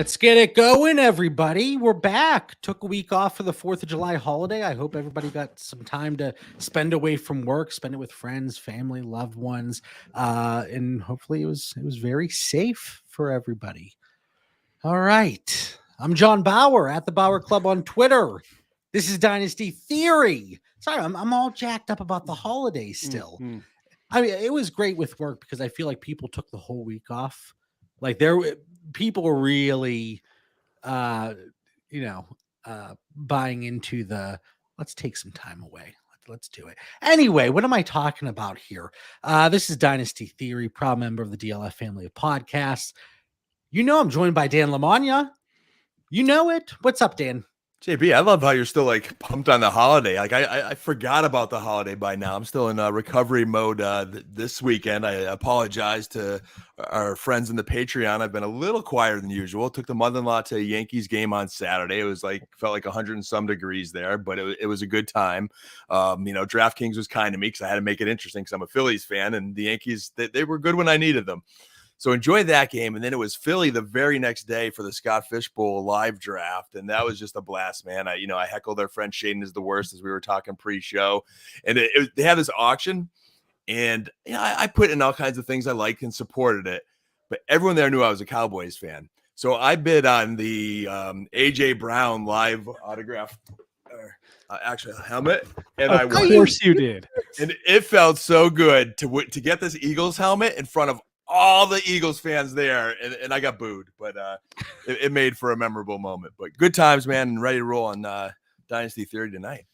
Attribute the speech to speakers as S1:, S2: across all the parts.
S1: Let's get it going, everybody. We're back. Took a week off for the 4th of July holiday. I hope everybody got some time to spend away from work, spend it with friends, family, loved ones, and hopefully it was very safe for everybody. All right. I'm John Bauer at the Bauer Club on Twitter. This is Dynasty Theory. Sorry, I'm all jacked up about the holidays still. Mm-hmm. I mean, it was great with work because I feel like people took the whole week off. Like people were really, buying into the let's take some time away. Let's do it. Anyway, what am I talking about here? This is Dynasty Theory, proud member of the DLF Family of Podcasts. You know, I'm joined by Dan Lamagna. You know it. What's up, Dan?
S2: JB, I love how you're still like pumped on the holiday. Like I forgot about the holiday by now. I'm still in recovery mode this weekend. I apologize to our friends in the Patreon. I've been a little quieter than usual. Took the mother-in-law to a Yankees game on Saturday. It was felt like 100 and some degrees there, but it was a good time. DraftKings was kind to me because I had to make it interesting because I'm a Phillies fan, and the Yankees they were good when I needed them. So enjoy that game. And then it was Philly the very next day for the Scott Fish Bowl live draft. And that was just a blast, man. I heckled their friend Shaden is the worst as we were talking pre-show. And they had this auction. And I put in all kinds of things I liked and supported it. But everyone there knew I was a Cowboys fan. So I bid on the A.J. Brown live autograph actually a helmet, and I won.
S3: Of course you did.
S2: And it felt so good to get this Eagles helmet in front of all the Eagles fans there, and I got booed, but it made for a memorable moment. But good times, man, and ready to roll on Dynasty Theory tonight.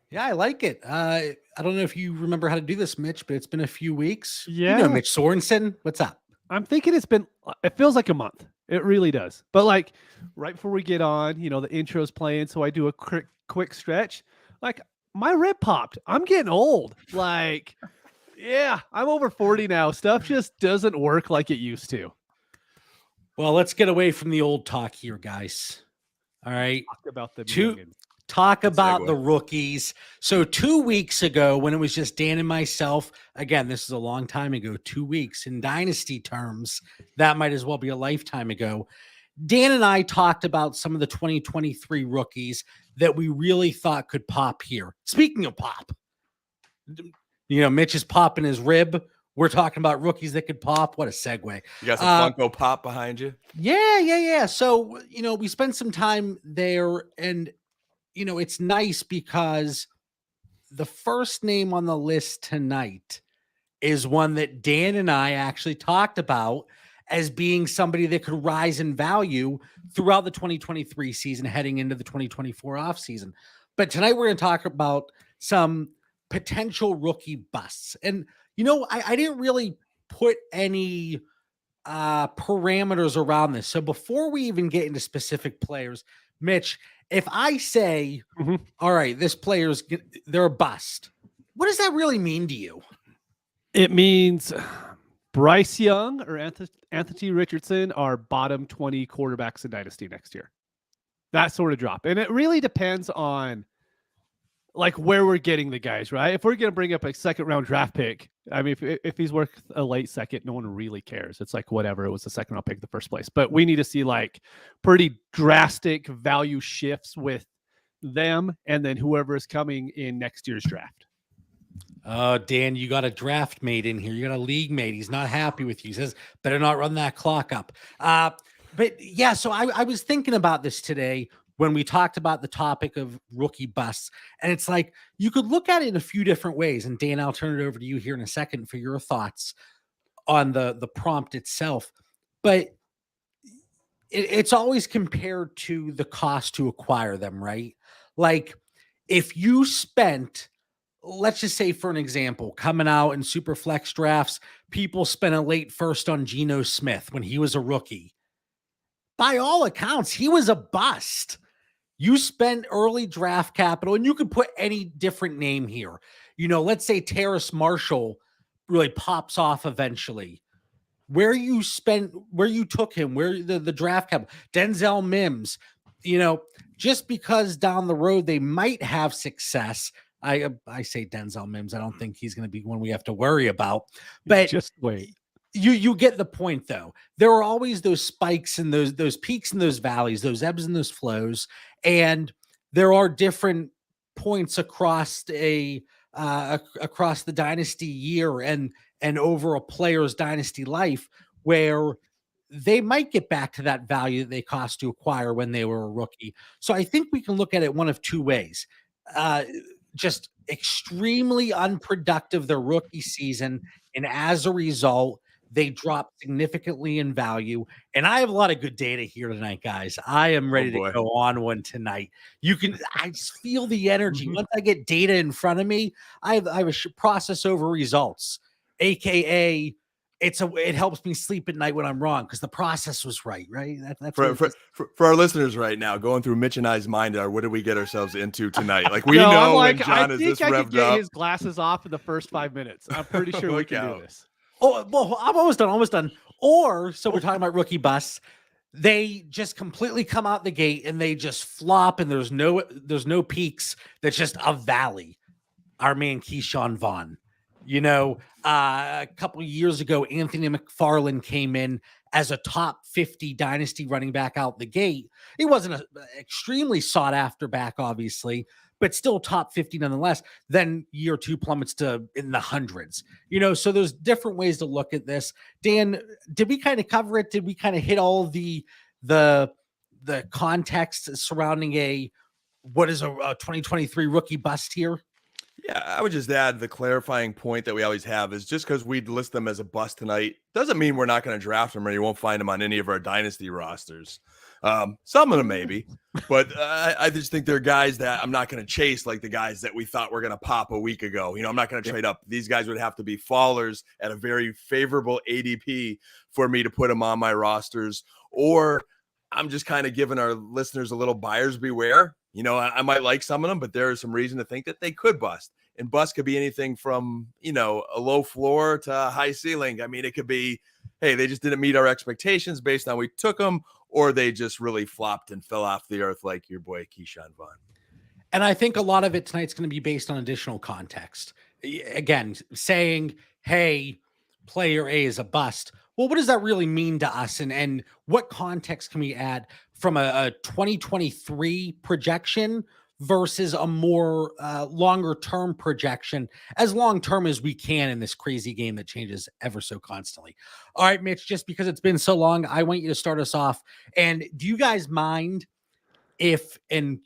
S1: Yeah, I like it. I don't know if you remember how to do this, Mitch, but it's been a few weeks.
S3: Yeah.
S1: You know Mitch Sorensen. What's up?
S3: I'm thinking it feels like a month. It really does. But like right before we get on, the intro's playing, so I do a quick stretch. Like my rib popped. I'm getting old. Like... Yeah, I'm over 40 now. Stuff just doesn't work like it used to.
S1: Well, let's get away from the old talk here, guys. All right.
S3: Talk
S1: about the rookies. So 2 weeks ago, when it was just Dan and myself, again, this is a long time ago, 2 weeks in Dynasty terms, that might as well be a lifetime ago. Dan and I talked about some of the 2023 rookies that we really thought could pop here. Speaking of pop, Mitch is popping his rib. We're talking about rookies that could pop. What a segue.
S2: You got some Funko Pop behind you?
S1: Yeah. So, we spent some time there, and, it's nice because the first name on the list tonight is one that Dan and I actually talked about as being somebody that could rise in value throughout the 2023 season, heading into the 2024 offseason. But tonight we're going to talk about some potential rookie busts. And, I didn't really put any parameters around this. So before we even get into specific players, Mitch, if I say, all right, this they're a bust, what does that really mean to you?
S3: It means Bryce Young or Anthony Richardson are bottom 20 quarterbacks in Dynasty next year. That sort of drop. And it really depends on like where we're getting the guys, right? If we're going to bring up a second round draft pick, I mean, if he's worth a late second, no one really cares. It's like, whatever, it was a second round pick in the first place, but we need to see like pretty drastic value shifts with them. And then whoever is coming in next year's draft.
S1: Dan, you got a draft mate in here. You got a league mate. He's not happy with you. He says, better not run that clock up. But yeah, so I was thinking about this today when we talked about the topic of rookie busts. And it's like, you could look at it in a few different ways. And Dan, I'll turn it over to you here in a second for your thoughts on the prompt itself. But it's always compared to the cost to acquire them, right? Like if you spent, let's just say for an example, coming out in super flex drafts, people spent a late first on Geno Smith when he was a rookie. By all accounts, he was a bust. You spend early draft capital, and you could put any different name here. Let's say Terrace Marshall really pops off eventually. Where you took him, where the draft capital, Denzel Mims, just because down the road they might have success. I say Denzel Mims. I don't think he's going to be one we have to worry about. But
S3: just wait.
S1: You get the point though. There are always those spikes and those peaks and those valleys, those ebbs and those flows, and there are different points across across the dynasty year and over a player's dynasty life where they might get back to that value that they cost to acquire when they were a rookie. So I think we can look at it one of two ways. Just extremely unproductive their rookie season, and as a result, they drop significantly in value. And I have a lot of good data here tonight, guys. I am ready to go on one tonight. I just feel the energy. Once I get data in front of me, I have a process over results, AKA it helps me sleep at night when I'm wrong because the process was right. That's
S2: for our listeners right now, going through Mitch and I's mind are what did we get ourselves into tonight? Like we
S3: No,
S2: know
S3: I'm like,
S2: when John
S3: I
S2: is
S3: think
S2: this
S3: I could
S2: revved
S3: get
S2: up.
S3: his glasses off in the first 5 minutes. I'm pretty sure we can do this.
S1: Oh, well, I'm almost done. Or, so we're talking about rookie busts. They just completely come out the gate and they just flop and there's no peaks. That's just a valley. Our man Keyshawn Vaughn. A couple of years ago, Anthony McFarland came in as a top 50 dynasty running back out the gate. He wasn't an extremely sought after back, obviously, but still top 50 nonetheless. Then year two plummets to in the hundreds. So there's different ways to look at this. Dan, did we kind of cover it? Did we kind of hit all the context surrounding what is a 2023 rookie bust here?
S2: Yeah, I would just add the clarifying point that we always have is just because we list them as a bust tonight doesn't mean we're not going to draft them or you won't find them on any of our dynasty rosters. Some of them maybe, but I just think they're guys that I'm not going to chase like the guys that we thought were going to pop a week ago. I'm not going to trade up. These guys would have to be fallers at a very favorable ADP for me to put them on my rosters, or I'm just kind of giving our listeners a little buyer's beware. I might like some of them, but there is some reason to think that they could bust. And bust could be anything from, a low floor to a high ceiling. I mean, it could be, hey, they just didn't meet our expectations based on we took them, or they just really flopped and fell off the earth like your boy Keyshawn Vaughn.
S1: And I think a lot of it tonight's going to be based on additional context. Again, saying, hey, player A is a bust. Well, what does that really mean to us? And what context can we add from a 2023 projection versus a more longer term projection, as long term as we can in this crazy game that changes ever so constantly? All right, Mitch, just because it's been so long, I want you to start us off. And do you guys mind if, and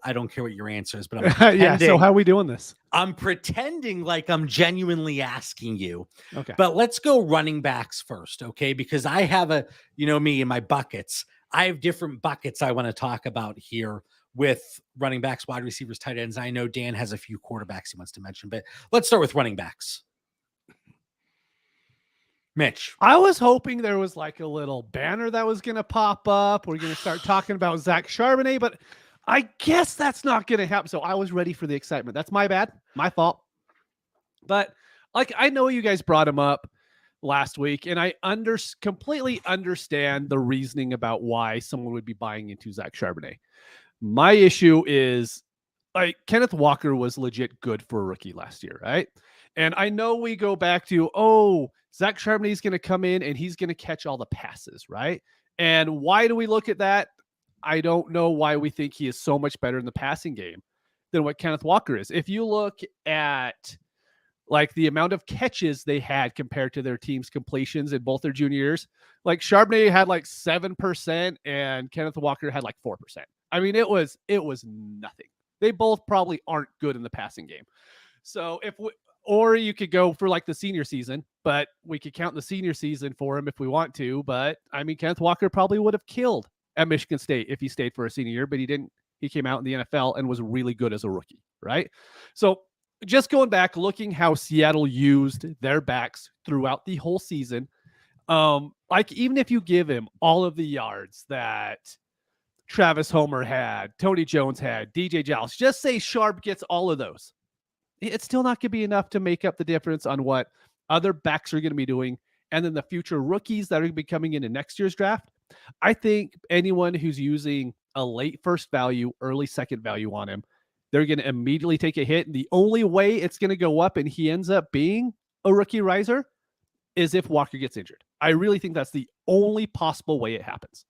S1: I don't care what your answer is, but I'm
S3: yeah. So how are we doing this?
S1: I'm pretending like I'm genuinely asking you.
S3: Okay.
S1: But let's go running backs first, okay? Because I have me in my buckets. I have different buckets I want to talk about here with running backs, wide receivers, tight ends. I know Dan has a few quarterbacks he wants to mention, but let's start with running backs. Mitch.
S3: I was hoping there was like a little banner that was going to pop up. We're going to start talking about Zach Charbonnet, but I guess that's not going to happen. So I was ready for the excitement. That's my bad. My fault. But I know you guys brought him up last week, and I completely understand the reasoning about why someone would be buying into Zach Charbonnet. My issue is Kenneth Walker was legit good for a rookie last year, right? And I know we go back to, Zach Charbonnet is going to come in and he's going to catch all the passes, right? And why do we look at that? I don't know why we think he is so much better in the passing game than what Kenneth Walker is. If you look at the amount of catches they had compared to their team's completions in both their junior years, Charbonnet had 7% and Kenneth Walker had 4%. I mean, it was nothing. They both probably aren't good in the passing game. So or you could go for the senior season, but we could count the senior season for him if we want to. But I mean, Kenneth Walker probably would have killed at Michigan State if he stayed for a senior year, but he didn't. He came out in the NFL and was really good as a rookie, right? So just going back, looking how Seattle used their backs throughout the whole season, even if you give him all of the yards that Travis Homer had, Tony Jones had, DJ Giles, just say Sharp gets all of those. It's still not going to be enough to make up the difference on what other backs are going to be doing. And then the future rookies that are going to be coming in next year's draft. I think anyone who's using a late first value, early second value on him, they're going to immediately take a hit. And the only way it's going to go up and he ends up being a rookie riser is if Walker gets injured. I really think that's the only possible way it happens.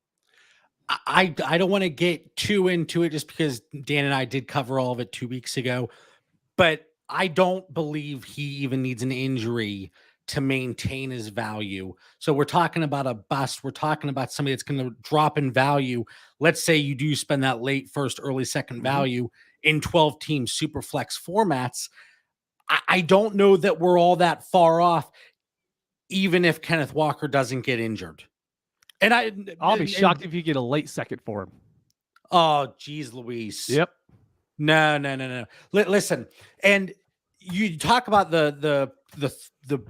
S1: I don't want to get too into it just because Dan and I did cover all of it 2 weeks ago, but I don't believe he even needs an injury to maintain his value. So we're talking about a bust. We're talking about somebody that's going to drop in value. Let's say you do spend that late first, early second value in 12 team super flex formats. I don't know that we're all that far off, even if Kenneth Walker doesn't get injured. And
S3: I'll be shocked if you get a late second for him.
S1: Oh, geez, Luis.
S3: Yep.
S1: No. Listen, and you talk about the 4%,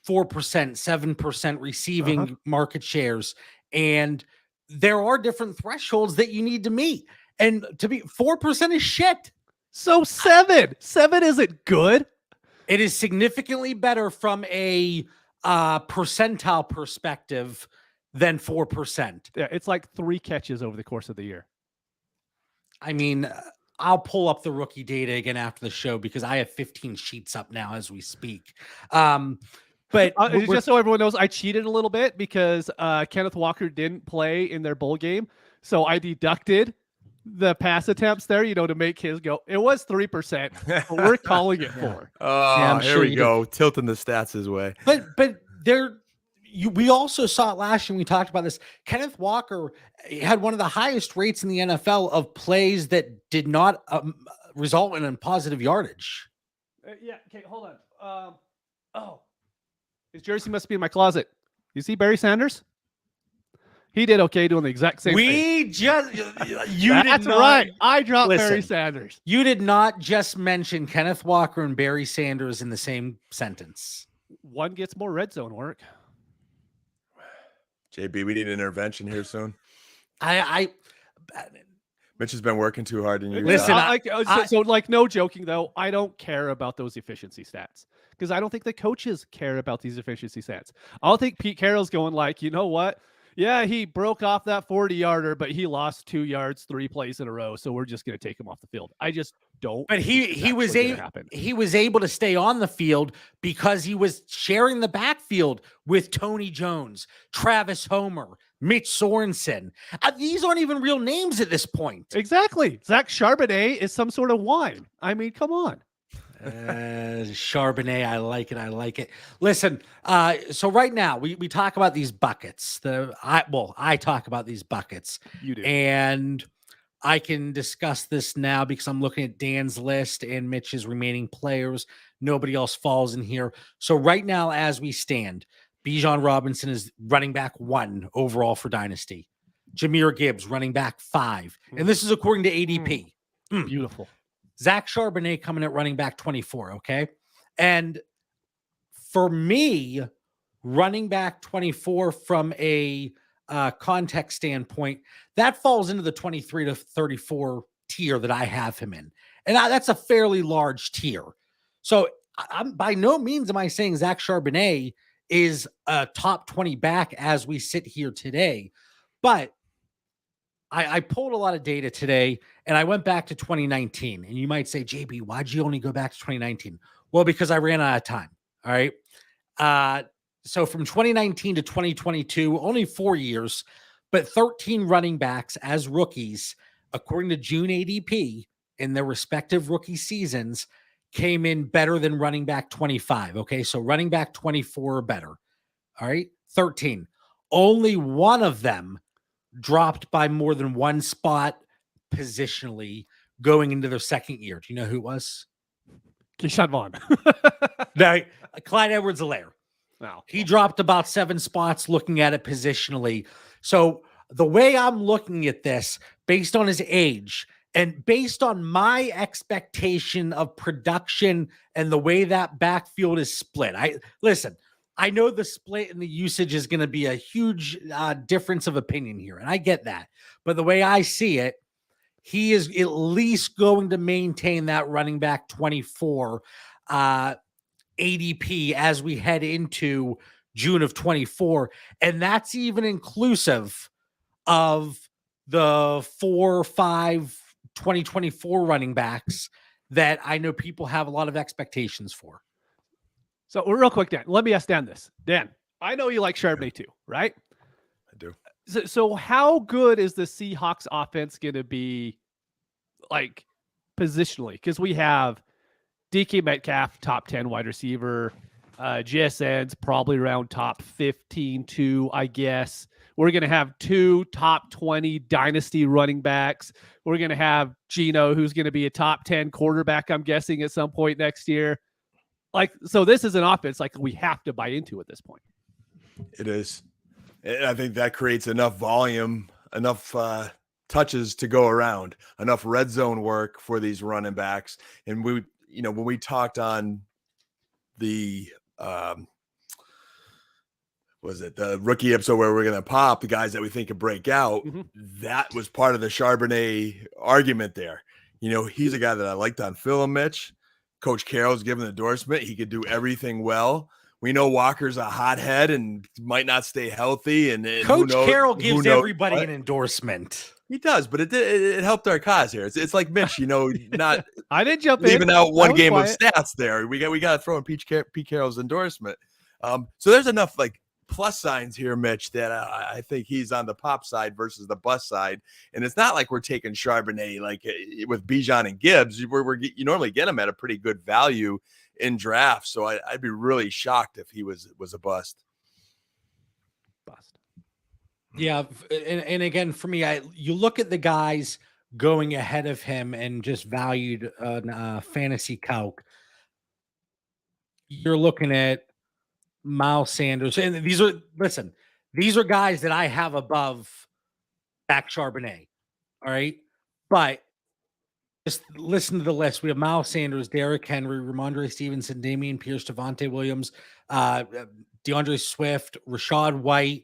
S1: 7% receiving market shares, and there are different thresholds that you need to meet. And to be 4% is shit.
S3: So 7 isn't good.
S1: It is significantly better from a percentile perspective than 4%.
S3: Yeah, it's like 3 catches over the course of the year.
S1: I mean, I'll pull up the rookie data again after the show because I have 15 sheets up now as we speak. But
S3: just so everyone knows, I cheated a little bit because Kenneth Walker didn't play in their bowl game. So I deducted the pass attempts there, to make his go. It was 3%, but we're calling it 4.
S2: Oh,
S1: Yeah,
S2: here we go. Tilting the stats his way.
S1: But we also saw it last year when we talked about this. Kenneth Walker had one of the highest rates in the NFL of plays that did not result in a positive yardage.
S3: Yeah. Okay. Hold on. His jersey must be in my closet. You see Barry Sanders? He did okay doing the exact same thing. That's right. I dropped Barry Sanders.
S1: You did not just mention Kenneth Walker and Barry Sanders in the same sentence.
S3: One gets more red zone work.
S2: JB, we need intervention here soon.
S3: Mitch
S2: has been working too hard.
S1: Listen,
S3: no joking though. I don't care about those efficiency stats because I don't think the coaches care about these efficiency stats. I don't think Pete Carroll's going like, you know what? Yeah, he broke off that 40-yarder, but he lost 2 yards 3 plays in a row, so we're just going to take him off the field. I just don't.
S1: But he was able to stay on the field because he was sharing the backfield with Tony Jones, Travis Homer, Mitch Sorensen. These aren't even real names at this point.
S3: Exactly. Zach Charbonnet is some sort of wine. I mean, come on.
S1: Charbonnet, I like it. Listen, so right now we talk about these buckets. I talk about these buckets.
S3: You do.
S1: And I can discuss this now because I'm looking at Dan's list and Mitch's remaining players. Nobody else falls in here. So right now, as we stand, Bijan Robinson is running back 1 overall for Dynasty. Jahmyr Gibbs, running back 5. And this is according to ADP.
S3: Beautiful.
S1: Zach Charbonnet coming at running back 24, okay? And for me, running back 24 from a context standpoint, that falls into the 23 to 34 tier that I have him in. And that's a fairly large tier. So I'm by no means am I saying Zach Charbonnet is a top 20 back as we sit here today. But I pulled a lot of data today and I went back to 2019. And you might say, JB, why'd you only go back to 2019? Well, because I ran out of time. All right. So from 2019 to 2022, only 4 years, but 13 running backs as rookies, according to June ADP in their respective rookie seasons, came in better than running back 25. Okay. So running back 24 or better. All right. 13. Only one of them dropped by more than 1 spot positionally going into their second year. Do you know who it was?
S3: Keyshawn Vaughn.
S1: No, Clyde Edwards-Helaire.
S3: Wow.
S1: He dropped about 7 spots looking at it positionally. So the way I'm looking at this, based on his age and based on my expectation of production and the way that backfield is split, I know the split and the usage is going to be a huge difference of opinion here, and I get that. But the way I see it, he is at least going to maintain that running back 24 ADP as we head into June of 24. And that's even inclusive of the 4 or 5 2024 running backs that I know people have a lot of expectations for.
S3: So real quick, Dan, let me ask Dan this. Dan, I know you like Charbonnet too, right?
S2: I do.
S3: So how good is the Seahawks offense going to be, like, positionally? Because we have DK Metcalf, top 10 wide receiver. GSN's probably around top 15 too, I guess. We're going to have 2 top 20 dynasty running backs. We're going to have Geno, who's going to be a top 10 quarterback, I'm guessing, at some point next year. Like, so this is an offense like we have to buy into at this point.
S2: It is. And I think that creates enough volume, enough touches to go around, enough red zone work for these running backs. And we, when we talked on the was it the rookie episode where we're going to pop the guys that we think could break out, that was part of the Charbonnet argument there. He's a guy that I liked on film, Mitch. Coach Carroll's given the endorsement. He could do everything well. We know Walker's a hothead and might not stay healthy. And
S1: Coach Carroll gives everybody an endorsement.
S2: He does, but it helped our cause here. It's like Mitch, not
S3: I didn't jump
S2: leaving
S3: in.
S2: out one game
S3: quiet.
S2: of stats there. We got to throw in Pete Carroll's endorsement. So there's enough like plus signs here, Mitch, that I think he's on the pop side versus the bust side. And it's not like we're taking Charbonnet like with Bijan and Gibbs. You normally get him at a pretty good value in drafts. So I'd be really shocked if he was a bust.
S1: Yeah, and again, for me, you look at the guys going ahead of him and just valued on FantasyCalc. You're looking at Miles Sanders, and these are guys that I have above Zach Charbonnet. All right, but just listen to the list. We have Miles Sanders, Derrick Henry, Ramondre Stevenson, Dameon Pierce, Devontae Williams, DeAndre Swift, Rashad White.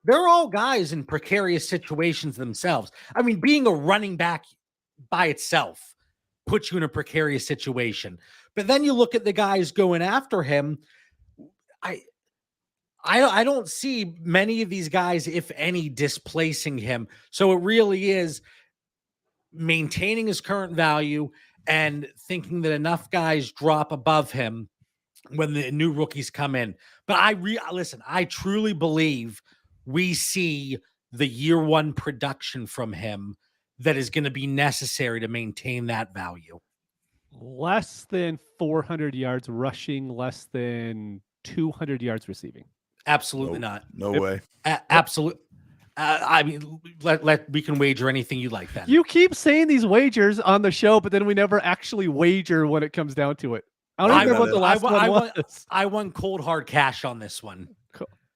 S1: They're all guys in precarious situations themselves. I mean, being a running back by itself puts you in a precarious situation. But then you look at the guys going after him. I don't see many of these guys, if any, displacing him. So it really is maintaining his current value and thinking that enough guys drop above him when the new rookies come in. But I truly believe we see the year one production from him that is going to be necessary to maintain that value.
S3: Less than 400 yards rushing, less than 200 yards receiving.
S1: Absolutely not.
S2: No way.
S1: Absolutely. I mean, we can wager anything you like then.
S3: You keep saying these wagers on the show, but then we never actually wager when it comes down to it. I don't remember what the last one was.
S1: I won cold hard cash on this one.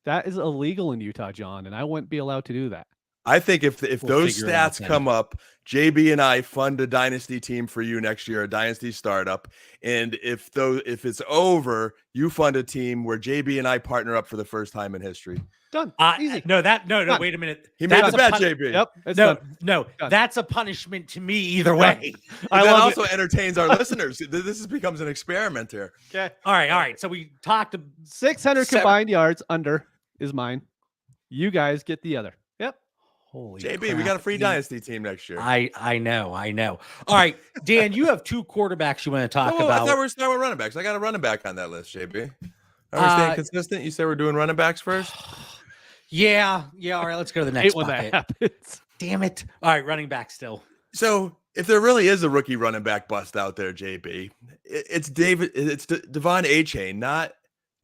S3: That is illegal in Utah, John, and I wouldn't be allowed to do that.
S2: I think if those stats come up, JB and I fund a dynasty team for you next year, a dynasty startup. And if it's over, you fund a team where JB and I partner up for the first time in history.
S3: Done.
S1: Easy. No,
S3: Done.
S1: wait a minute.
S2: He made the bet, JB.
S3: Yep.
S1: No, that's a punishment to me either way.
S2: That also entertains our listeners. This becomes an experiment here.
S3: Okay.
S1: All right. So we talked
S3: 600 combined yards under is mine. You guys get the other. Yep.
S1: Holy
S2: JB,
S1: crap.
S2: we got a free dynasty team next year.
S1: I know. All right, Dan, you have 2 quarterbacks you want to talk about.
S2: I thought we were starting with running backs. I got a running back on that list, JB. Are we staying consistent? You said we're doing running backs first?
S1: Yeah. All right, let's go to the next
S3: one
S1: bucket.
S3: that happens.
S1: Damn it. All right, running back still.
S2: So if there really is a rookie running back bust out there, JB, it's Devon A-Chain, not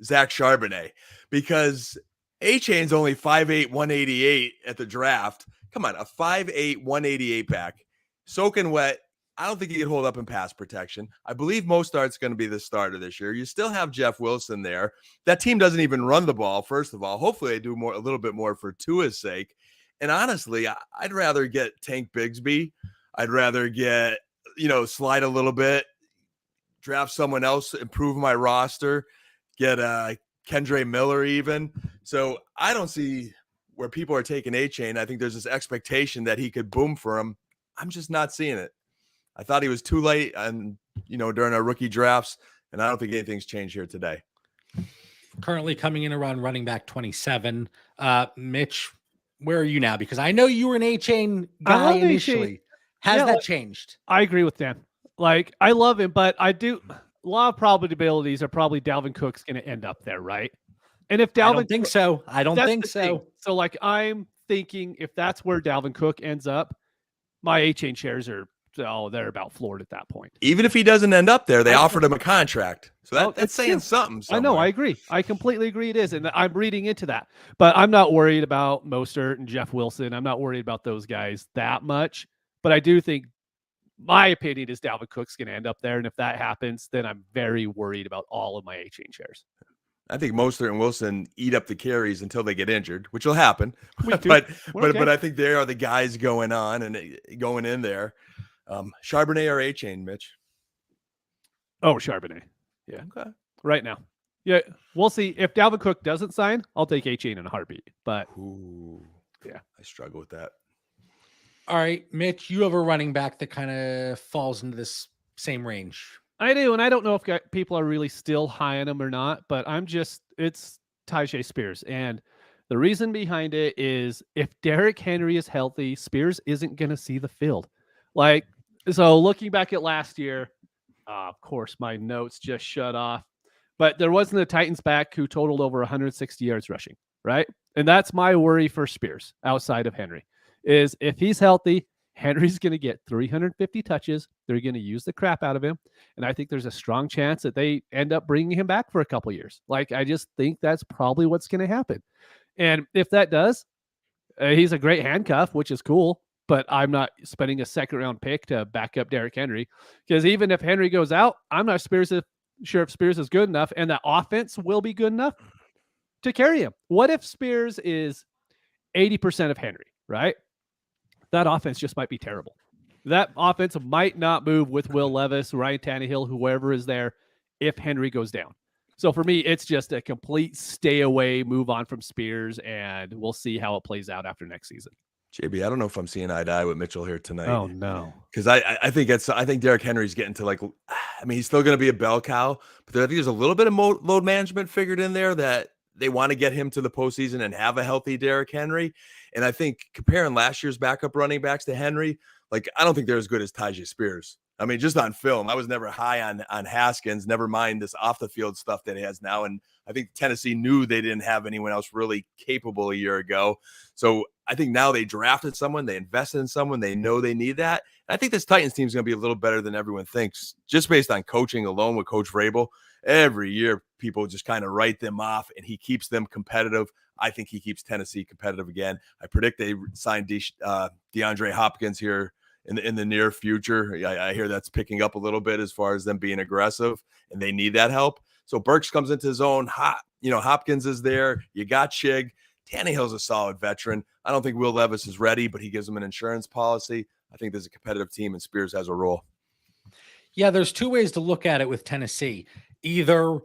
S2: Zach Charbonnet, because A-Chain's only 5'8", 188 at the draft. Come on, a 5'8", 188 back, soaking wet. I don't think he can hold up in pass protection. I believe Mostert's going to be the starter this year. You still have Jeff Wilson there. That team doesn't even run the ball, first of all. Hopefully they do a little bit more for Tua's sake. And honestly, I'd rather get Tank Bigsby. I'd rather get, slide a little bit, draft someone else, improve my roster, get Kendre Miller even. So I don't see where people are taking A-Chain. I think there's this expectation that he could boom for him. I'm just not seeing it. I thought he was too late and during our rookie drafts, and I don't think anything's changed here today.
S1: Currently coming in around running back 27. Mitch, where are you now? Because I know you were an A-Chain guy initially. Has that changed?
S3: I agree with Dan. Like, I love him, but I do. A lot of probabilities are probably Dalvin Cook's going to end up there, right? And if Dalvin,
S1: I don't think so. I don't
S3: that's
S1: think
S3: the thing.
S1: so.
S3: So like I'm thinking if that's where Dalvin Cook ends up, my A-Chain shares are they're about floored at that point.
S2: Even if he doesn't end up there, they
S3: I know.
S2: offered him a contract. So that's
S3: that's
S2: saying
S3: true.
S2: something
S3: I know,
S2: somewhere.
S3: I agree. I completely agree it is. And I'm reading into that. But I'm not worried about Mostert and Jeff Wilson. I'm not worried about those guys that much. But I do think my opinion is Dalvin Cook's going to end up there. And if that happens, then I'm very worried about all of my A-Chain shares.
S2: I think Mostert and Wilson eat up the carries until they get injured, which will happen.
S3: Week 2.
S2: but
S3: Okay.
S2: I think they are the guys going on and going in there. Charbonnet or A-Chain, Mitch?
S3: Oh, Charbonnet. Yeah.
S2: Okay.
S3: Right now. Yeah. We'll see. If Dalvin Cook doesn't sign, I'll take A-Chain in a heartbeat. But
S2: Ooh,
S3: yeah,
S2: I struggle with that.
S1: All right, Mitch, you have a running back that kind of falls into this same range.
S3: I do. And I don't know if people are really still high on him or not, but it's Tyjae Spears. And the reason behind it is if Derrick Henry is healthy, Spears isn't going to see the field. Like, so looking back at last year, of course, my notes just shut off, but there wasn't a Titans back who totaled over 160 yards rushing, right? And that's my worry for Spears outside of Henry is if he's healthy, Henry's going to get 350 touches. They're going to use the crap out of him. And I think there's a strong chance that they end up bringing him back for a couple years. Like, I just think that's probably what's going to happen. And if that does, he's a great handcuff, which is cool. But I'm not spending a second-round pick to back up Derrick Henry because even if Henry goes out, I'm not sure if Spears is good enough and that offense will be good enough to carry him. What if Spears is 80% of Henry, right? That offense just might be terrible. That offense might not move with Will Levis, Ryan Tannehill, whoever is there if Henry goes down. So for me, it's just a complete stay away, move on from Spears, and we'll see how it plays out after next season.
S2: JB, I don't know if I'm seeing eye to eye with Mitchell here tonight.
S3: Oh no,
S2: because I think Derrick Henry's getting to he's still going to be a bell cow, but I think there's a little bit of load management figured in there that they want to get him to the postseason and have a healthy Derrick Henry. And I think comparing last year's backup running backs to Henry, I don't think they're as good as Tyjae Spears. I mean, just on film, I was never high on Haskins, never mind this off the field stuff that he has now. And I think Tennessee knew they didn't have anyone else really capable a year ago. So I think now they drafted someone, they invested in someone, they know they need that. And I think this Titans team is going to be a little better than everyone thinks, just based on coaching alone with Coach Vrabel. Every year, people just kind of write them off, and he keeps them competitive. I think he keeps Tennessee competitive again. I predict they sign DeAndre Hopkins here in the near future. I hear that's picking up a little bit as far as them being aggressive, and they need that help. So Burks comes into his own. Hopkins is there. You got Chig. Tannehill's a solid veteran. I don't think Will Levis is ready, but he gives him an insurance policy. I think there's a competitive team, and Spears has a role.
S1: Yeah, there's two ways to look at it with Tennessee. Either,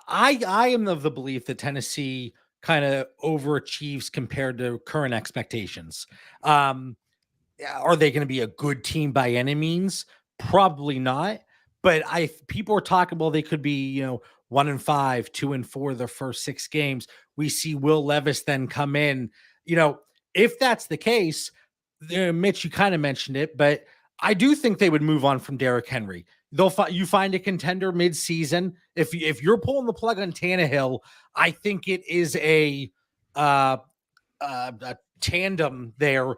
S1: I am of the belief that Tennessee kind of overachieves compared to current expectations. Are they going to be a good team by any means? Probably not. But people are talking, well, they could be, 1-5, 2-4 their first 6 games. We see Will Levis then come in. If that's the case, Mitch, you kind of mentioned it, but I do think they would move on from Derrick Henry. You find a contender mid-season. If you're pulling the plug on Tannehill, I think it is a tandem there.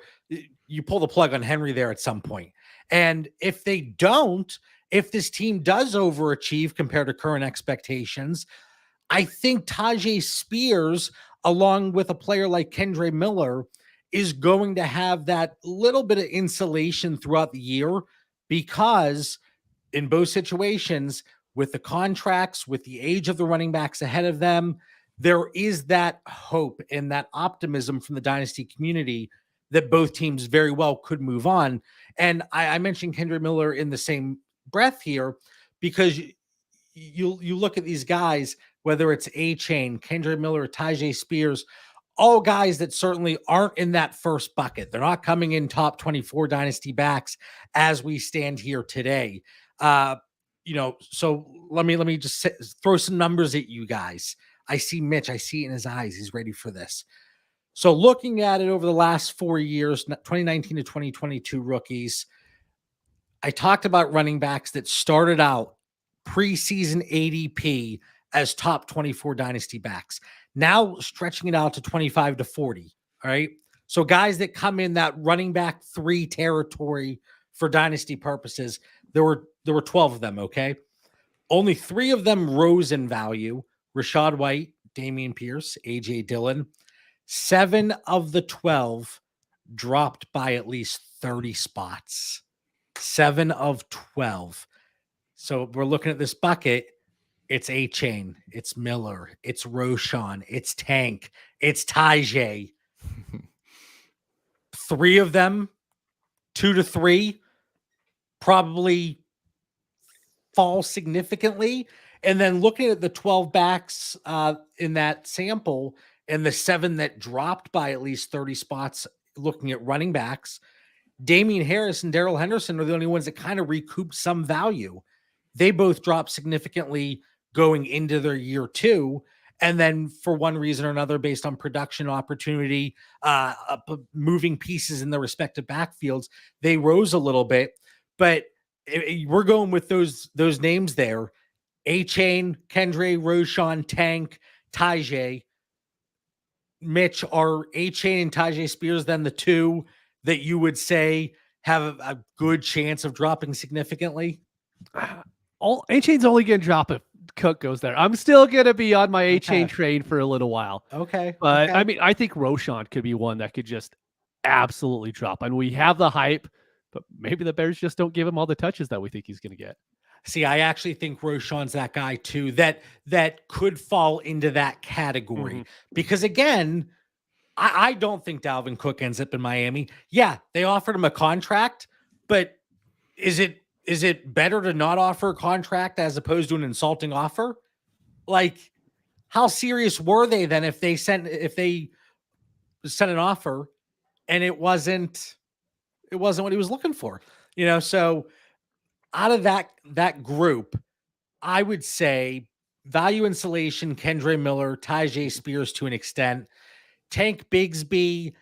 S1: You pull the plug on Henry there at some point. And if they don't, if this team does overachieve compared to current expectations, I think Tyjae Spears, along with a player like Kendre Miller, is going to have that little bit of insulation throughout the year because in both situations, with the contracts, with the age of the running backs ahead of them, there is that hope and that optimism from the Dynasty community that both teams very well could move on. And I mentioned Kendre Miller in the same breath here because you look at these guys, whether it's A-Chain, Kendre Miller, Tyjae Spears, all guys that certainly aren't in that first bucket. They're not coming in top 24 Dynasty backs as we stand here today. So let me just throw some numbers at you guys. I see Mitch. I see it in his eyes. He's ready for this. So looking at it over the last 4 years, 2019 to 2022 rookies, I talked about running backs that started out preseason ADP as top 24 dynasty backs. Now stretching it out to 25 to 40. All right. So guys that come in that running back 3 territory for dynasty purposes, there were 12 of them. Okay. Only 3 of them rose in value. Rashad White, Damian Pierce, AJ Dillon. 7 of the 12 dropped by at least 30 spots. 7 of 12. So we're looking at this bucket. It's A-Chain, it's Miller, it's Roshan, it's Tank, it's Tajay. 3 of them, 2 to 3, probably fall significantly. And then looking at the 12 backs in that sample and the 7 that dropped by at least 30 spots, looking at running backs, Damian Harris and Darrell Henderson are the only ones that kind of recouped some value. They both dropped significantly going into their year 2. And then for one reason or another, based on production opportunity, moving pieces in the respective backfields, they rose a little bit. But we're going with those names there. A-Chain, Kendre, Roshan, Tank, Tajay. Mitch, are A-Chain and Tajay Spears then the 2 that you would say have a good chance of dropping significantly?
S3: A-Chain's only going to drop if Cook goes there. I'm still going to be on my A-Chain train for a little while.
S1: Okay.
S3: But I mean, I think Roshan could be one that could just absolutely drop. And we have the hype, but maybe the Bears just don't give him all the touches that we think he's going to get.
S1: See, I actually think Roshan's that guy too, that could fall into that category. Because again, I don't think Dalvin Cook ends up in Miami. Yeah, they offered him a contract, but is it better to not offer a contract as opposed to an insulting offer? Like, how serious were they then if they sent an offer and it wasn't what he was looking for? So out of that group, I would say value insulation, Kendre Miller, Tajay Spears to an extent. Tank Bigsby,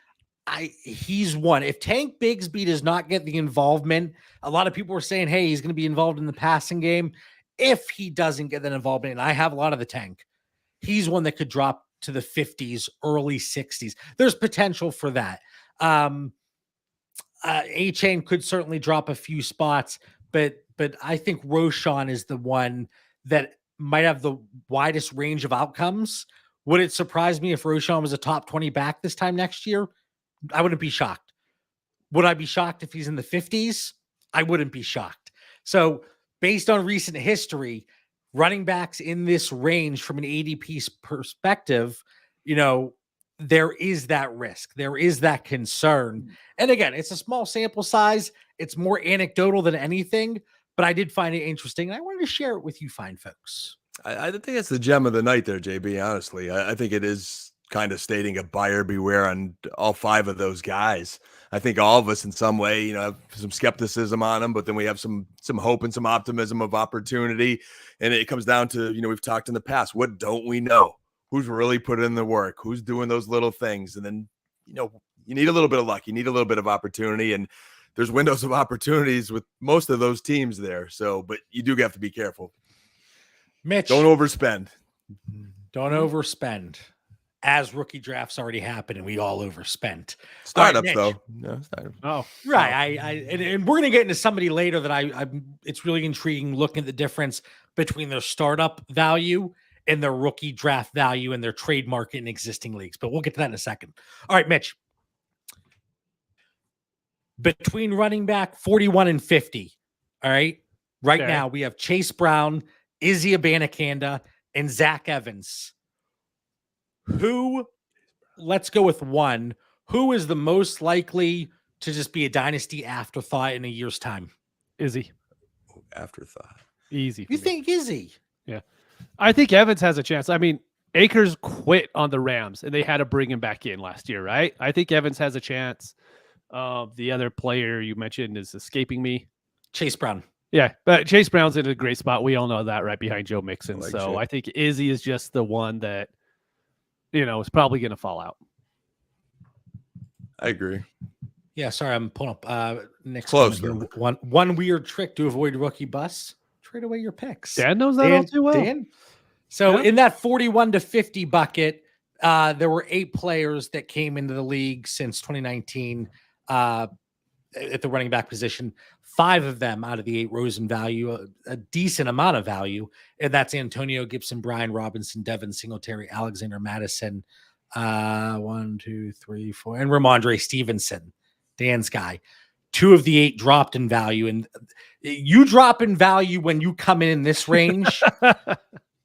S1: he's one. If Tank Bigsby does not get the involvement, a lot of people were saying, hey, he's going to be involved in the passing game. If he doesn't get that involvement, and I have a lot of the Tank, he's one that could drop to the 50s, early 60s. There's potential for that. A-Chain could certainly drop a few spots, but I think Roshan is the one that might have the widest range of outcomes. Would it surprise me if Roshan was a top 20 back this time next year? I wouldn't be shocked. Would I be shocked if he's in the 50s? I wouldn't be shocked. So based on recent history, running backs in this range from an ADP perspective, there is that risk. There is that concern. And again, it's a small sample size. It's more anecdotal than anything, but I did find it interesting. And I wanted to share it with you fine folks.
S2: I think that's the gem of the night there, JB. Honestly, I think it is kind of stating a buyer beware on all 5 of those guys. I think all of us in some way, have some skepticism on them, but then we have some hope and some optimism of opportunity. And it comes down to, we've talked in the past, what don't we know? Who's really put in the work? Who's doing those little things? And then, you need a little bit of luck. You need a little bit of opportunity. And there's windows of opportunities with most of those teams there. So, but you do have to be careful.
S1: Mitch,
S2: don't overspend.
S1: Don't overspend. As rookie drafts already happened and we all overspent.
S2: Startups,
S1: right,
S2: though. No, startups.
S1: Oh, right. And we're going to get into somebody later that it's really intriguing looking at the difference between their startup value and their rookie draft value and their trade market in existing leagues. But we'll get to that in a second. All right, Mitch. Between running back 41 and 50. All right. Right now we have Chase Brown, Izzy Abanikanda, and Zach Evans. Let's go with one. Who is the most likely to just be a dynasty afterthought in a year's time?
S3: Izzy.
S2: Afterthought.
S3: Easy.
S1: You think Izzy?
S3: Yeah. I think Evans has a chance. I mean, Akers quit on the Rams and they had to bring him back in last year, right? I think Evans has a chance. The other player you mentioned is escaping me.
S1: Chase Brown.
S3: Yeah, but Chase Brown's in a great spot. We all know that, right behind Joe Mixon. I think Izzy is just the one that, is probably going to fall out.
S2: I agree.
S1: Yeah, sorry, I'm pulling up next.
S2: Close.
S1: One weird trick to avoid rookie busts: trade away your picks.
S3: Dan knows that all too well.
S1: Dan, So
S3: Yeah.
S1: in that 41 to 50 bucket, there were 8 players that came into the league since 2019 at the running back position. 5 of them out of the 8 rose in value, a decent amount of value. And that's Antonio Gibson, Brian Robinson, Devin Singletary, Alexander Madison, 1, 2, 3, 4, and Ramondre Stevenson, Dan's guy. 2 of the 8 dropped in value. And you drop in value when you come in this range.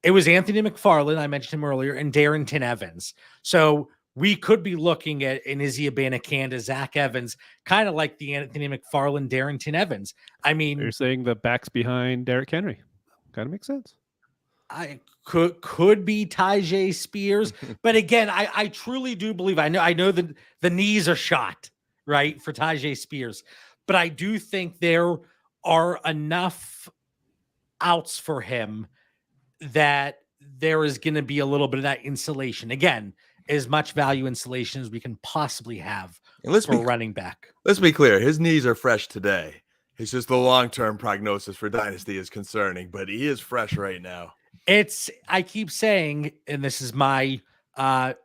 S1: It was Anthony McFarland, I mentioned him earlier, and Darrington Evans. So we could be looking at an Izzy Abanikanda, Zach Evans, kind of like the Anthony McFarland, Darrington Evans. I mean,
S3: You're saying the backs behind Derrick Henry. Kind of makes sense.
S1: I could be Tyjae Spears, but again, I truly do believe I know that the knees are shot, right, for Tyjae Spears, but I do think there are enough outs for him that there is going to be a little bit of that insulation. Again, as much value insulation as we can possibly have for a running back.
S2: Let's be clear. His knees are fresh today. It's just the long-term prognosis for Dynasty is concerning, but he is fresh right now.
S1: I keep saying, and this is my doctor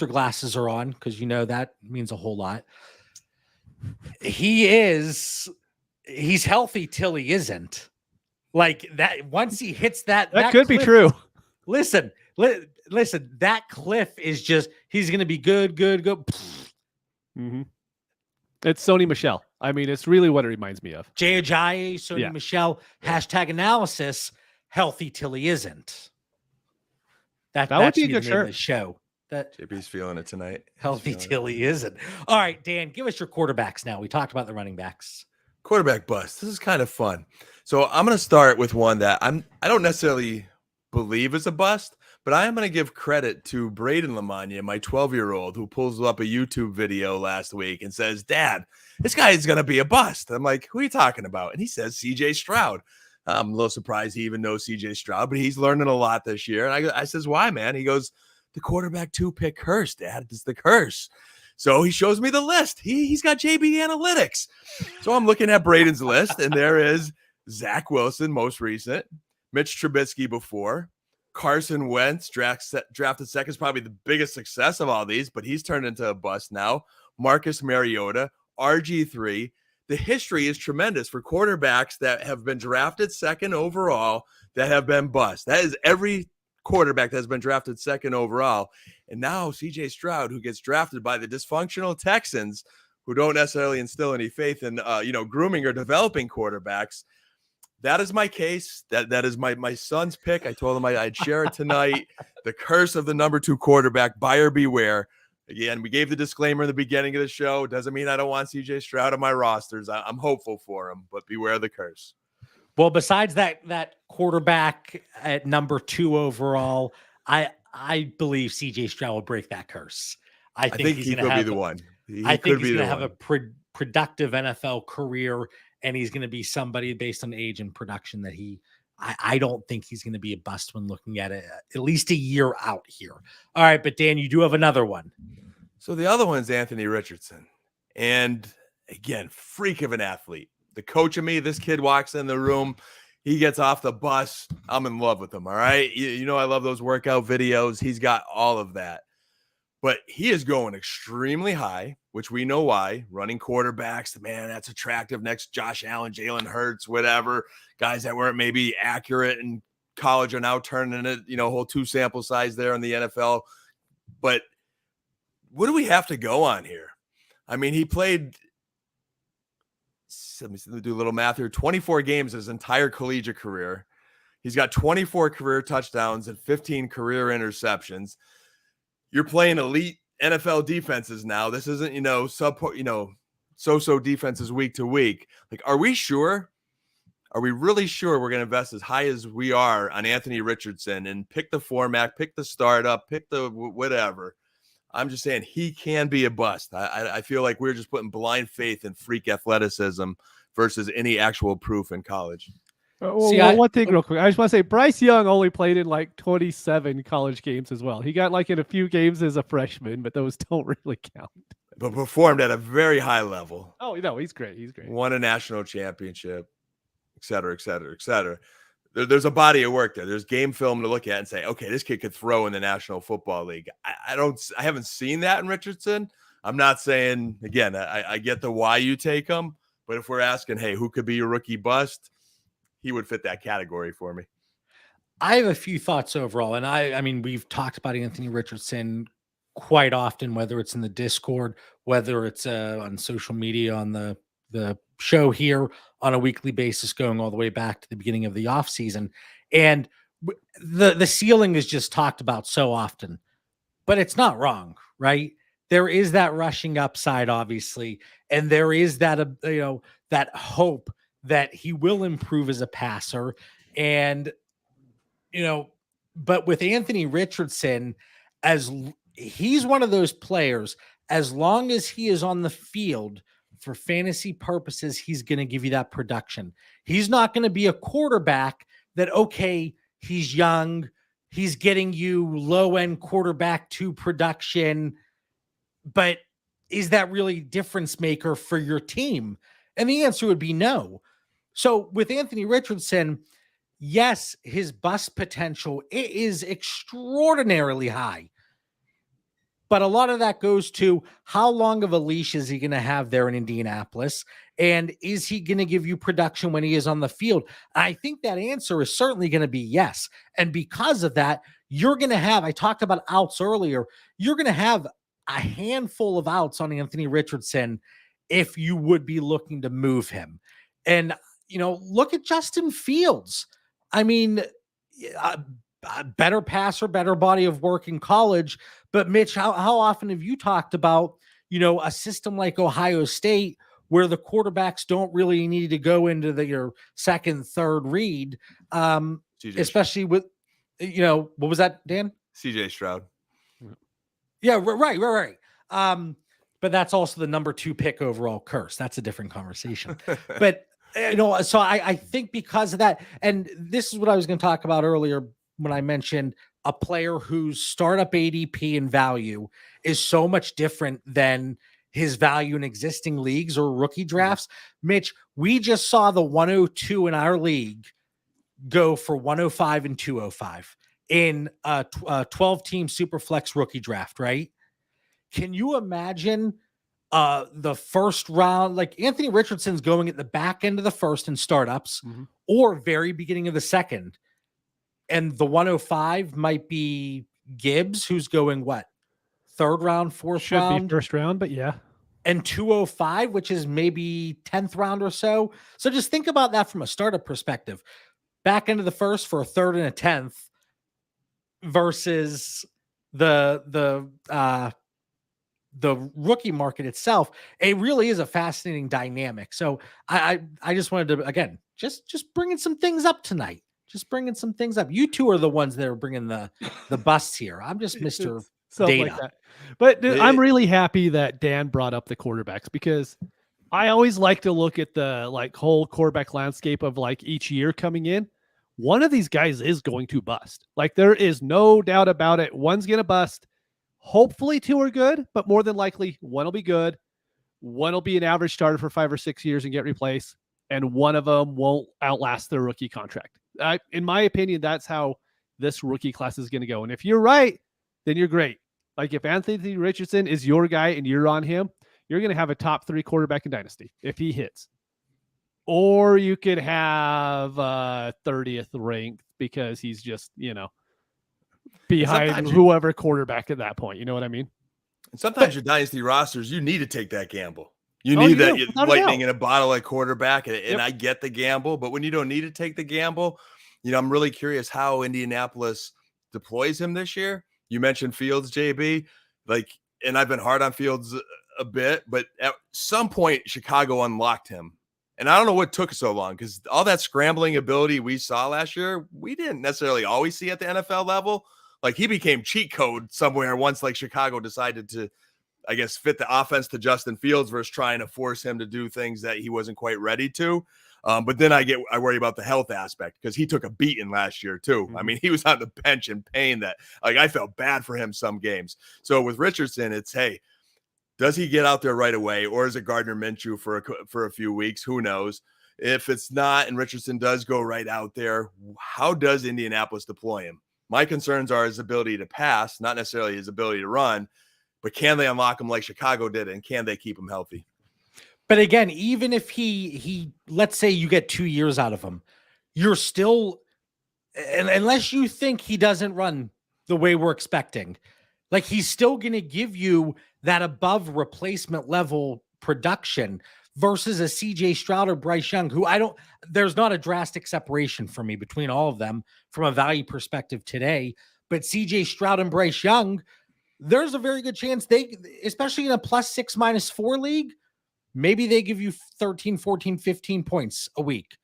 S1: glasses are on, because that means a whole lot. He's healthy till he isn't. Like that, once he hits that
S3: could be true.
S1: Listen, that cliff is just, he's going to be good.
S3: Mm-hmm. It's Sony Michel. I mean, it's really what it reminds me of.
S1: Jay Ajayi, Sony Michel, #analysis, healthy till he isn't. That would be a good shirt. Show. That
S2: JP's feeling it tonight.
S1: Healthy till he isn't. All right, Dan, give us your quarterbacks now. We talked about the running backs.
S2: Quarterback bust. This is kind of fun. So I'm going to start with one that I don't necessarily believe is a bust, but I am going to give credit to Braden Lamagna, my 12-year-old, who pulls up a YouTube video last week and says, "Dad, this guy is going to be a bust." I'm like, "Who are you talking about?" And he says, CJ Stroud. I'm a little surprised he even knows CJ Stroud, but he's learning a lot this year. And I says, "Why, man?" He goes, "The quarterback 2-pick curse, Dad. It's the curse." So he shows me the list. He's got JB Analytics. So I'm looking at Braden's list, and there is Zach Wilson, most recent, Mitch Trubisky before, Carson Wentz, drafted second, is probably the biggest success of all these, but he's turned into a bust now. Marcus Mariota, RG3. The history is tremendous for quarterbacks that have been drafted second overall that have been bust. That is every quarterback that has been drafted second overall. And now CJ Stroud, who gets drafted by the dysfunctional Texans, who don't necessarily instill any faith in grooming or developing quarterbacks. That is my case. That is my son's pick. I told him I'd share it tonight. The curse of the number 2 quarterback, buyer beware. Again, we gave the disclaimer in the beginning of the show. It doesn't mean I don't want CJ Stroud on my rosters. I'm hopeful for him, but beware the curse.
S1: Well, besides that quarterback at number 2 overall, I believe CJ Stroud will break that curse. I think he's going to be the one. I think he's going to have a productive NFL career, and he's going to be somebody based on age and production that I don't think he's going to be a bust when looking at it at least a year out here. All right, but Dan, you do have another one.
S2: So the other one is Anthony Richardson. And again, freak of an athlete. The coach of me, this kid walks in the room. He gets off the bus. I'm in love with him. All right. You know, I love those workout videos. He's got all of that. But he is going extremely high, which we know why. Running quarterbacks, man, that's attractive. Next, Josh Allen, Jalen Hurts, whatever. Guys that weren't maybe accurate in college are now turning it, a whole 2 sample size there in the NFL. But what do we have to go on here? I mean, he played, let me do a little math here, 24 games his entire collegiate career. He's got 24 career touchdowns and 15 career interceptions. You're playing elite NFL defenses now. This isn't, so-so defenses week to week. Like, are we sure? Are we really sure we're going to invest as high as we are on Anthony Richardson and pick the format, pick the startup, pick the whatever? I'm just saying he can be a bust. I feel like we're just putting blind faith in freak athleticism versus any actual proof in college.
S3: One thing real quick. I just want to say Bryce Young only played in like 27 college games as well. He got like in a few games as a freshman, but those don't really count.
S2: But performed at a very high level.
S3: Oh, no, he's great. He's great.
S2: Won a national championship, et cetera, et cetera, et cetera. there's a body of work there. There's game film to look at and say, okay, this kid could throw in the National Football League. I haven't seen that in Richardson. I'm not saying, again, I get the why you take him, but if we're asking, hey, who could be your rookie bust, he would fit that category for me.
S1: I have a few thoughts overall, and I mean, we've talked about Anthony Richardson quite often, whether it's in the Discord, whether it's on social media, on the show here on a weekly basis, going all the way back to the beginning of the off season. And the ceiling is just talked about so often, but it's not wrong, right? There is that rushing upside, obviously, and there is that that hope that he will improve as a passer. And but with Anthony Richardson, he's one of those players, as long as he is on the field for fantasy purposes, he's going to give you that production. He's not going to be a quarterback that, okay, he's young, he's getting you low-end quarterback to production, but is that really difference maker for your team? And the answer would be no. So with Anthony Richardson, yes, his bust potential is extraordinarily high. But a lot of that goes to how long of a leash is he going to have there in Indianapolis? And is he going to give you production when he is on the field? I think that answer is certainly going to be yes. And because of that, you're going to have, I talked about outs earlier, you're going to have a handful of outs on Anthony Richardson if you would be looking to move him. And, look at Justin Fields. I mean, a better passer, better body of work in college. But Mitch, how often have you talked about, a system like Ohio State where the quarterbacks don't really need to go into your second, third read, especially with, what was that, Dan?
S2: CJ Stroud.
S1: Yeah, right. But that's also the number 2 pick overall curse. That's a different conversation. But so I think because of that, and this is what I was going to talk about earlier when I mentioned a player whose startup ADP and value is so much different than his value in existing leagues or rookie drafts. Mitch, we just saw the 102 in our league go for 105 and 205 in a 12-team Superflex rookie draft, right? Can you imagine the first round, like Anthony Richardson's going at the back end of the first in startups or very beginning of the second? And the 105 might be Gibbs, who's going what? Third round, fourth round?
S3: Should be first round, but yeah.
S1: And 205, which is maybe 10th round or so. So just think about that from a startup perspective. Back end of the first for a third and a 10th versus the rookie market itself. It really is a fascinating dynamic. So I just wanted to, again, just bringing some things up tonight. Just bringing some things up. You two are the ones that are bringing the busts here. I'm just Mr. Data.
S3: Like that. But dude, I'm really happy that Dan brought up the quarterbacks, because I always like to look at the whole quarterback landscape of each year coming in. One of these guys is going to bust. There is no doubt about it. One's going to bust. Hopefully 2 are good, but more than likely one will be good. One will be an average starter for 5 or 6 years and get replaced. And one of them won't outlast their rookie contract. In my opinion, that's how this rookie class is going to go. And if you're right, then you're great. If Anthony Richardson is your guy and you're on him, you're going to have a top 3 quarterback in Dynasty if he hits. Or you could have 30th ranked because he's just, behind whoever quarterback at that point. You know what I mean?
S2: And sometimes your Dynasty rosters, you need to take that gamble. You need that lightning in a bottle at quarterback, and I get the gamble, but when you don't need to take the gamble, I'm really curious how Indianapolis deploys him this year. You mentioned Fields, JB, and I've been hard on Fields a bit, but at some point Chicago unlocked him. And I don't know what took so long, because all that scrambling ability we saw last year, we didn't necessarily always see at the NFL level. He became cheat code somewhere once Chicago decided to, I guess, fit the offense to Justin Fields versus trying to force him to do things that he wasn't quite ready to. But then I worry about the health aspect, because he took a beating last year too. I mean, he was on the bench in pain that I felt bad for him some games. So with Richardson, it's, hey, does he get out there right away, or is it Gardner Minshew for a few weeks? Who knows? if it's not, and Richardson does go right out there, how does Indianapolis deploy him? My concerns are his ability to pass, not necessarily his ability to run, but can they unlock him like Chicago did, and can they keep him healthy?
S1: But again, even if he let's say you get 2 years out of him, you're still, unless you think he doesn't run the way we're expecting, like he's still going to give you that above replacement level production versus a CJ Stroud or Bryce Young, who there's not a drastic separation for me between all of them from a value perspective today. But CJ Stroud and Bryce Young, there's a very good chance they, especially in a +6, -4 league, maybe they give you 13, 14, 15 points a week.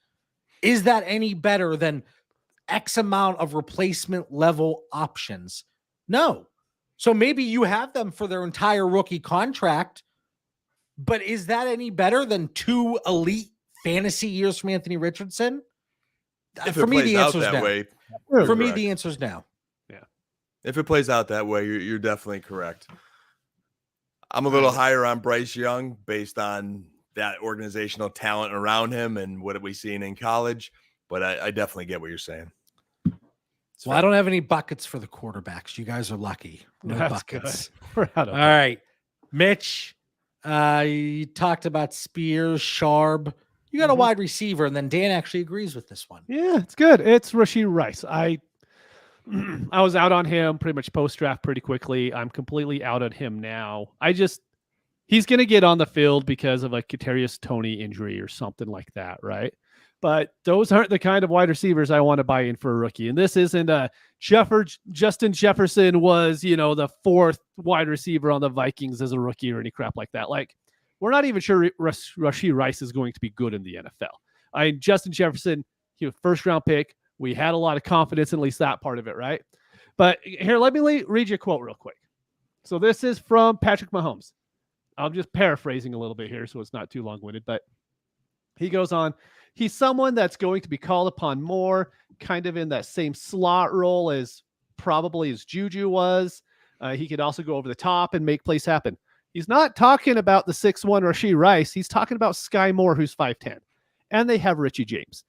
S1: Is that any better than X amount of replacement level options? No. So maybe you have them for their entire rookie contract, but is that any better than 2 elite fantasy years from Anthony Richardson? For me, the answer is no. For me, the answer is no.
S3: Yeah.
S2: If it plays out that way, you're definitely correct. I'm a little higher on Bryce Young based on that organizational talent around him and what we've seen in college, but I definitely get what you're saying.
S1: Well, I don't have any buckets for the quarterbacks. You guys are lucky. No
S3: That's
S1: buckets.
S3: Good. All
S1: right. Mitch, you talked about Spears, Sharp. You got a wide receiver, and then Dan actually agrees with this one.
S3: Yeah, it's good. It's Rashee Rice. I was out on him pretty much post-draft pretty quickly. I'm completely out on him now. He's going to get on the field because of a Kadarius Toney injury or something like that, right? But those aren't the kind of wide receivers I want to buy in for a rookie. And this isn't Justin Jefferson was, the 4th wide receiver on the Vikings as a rookie or any crap like that. Like, we're not even sure Rashee Rice is going to be good in the NFL. Justin Jefferson, he was first-round pick. We had a lot of confidence in at least that part of it, right? But here, let me read you a quote real quick. So this is from Patrick Mahomes. I'm just paraphrasing a little bit here, so it's not too long-winded, but he goes on, he's someone that's going to be called upon more, kind of in that same slot role as probably as Juju was. He could also go over the top and make plays happen. He's not talking about the 6'1" Rashee Rice. He's talking about Sky Moore, who's 5'10". And they have Richie James.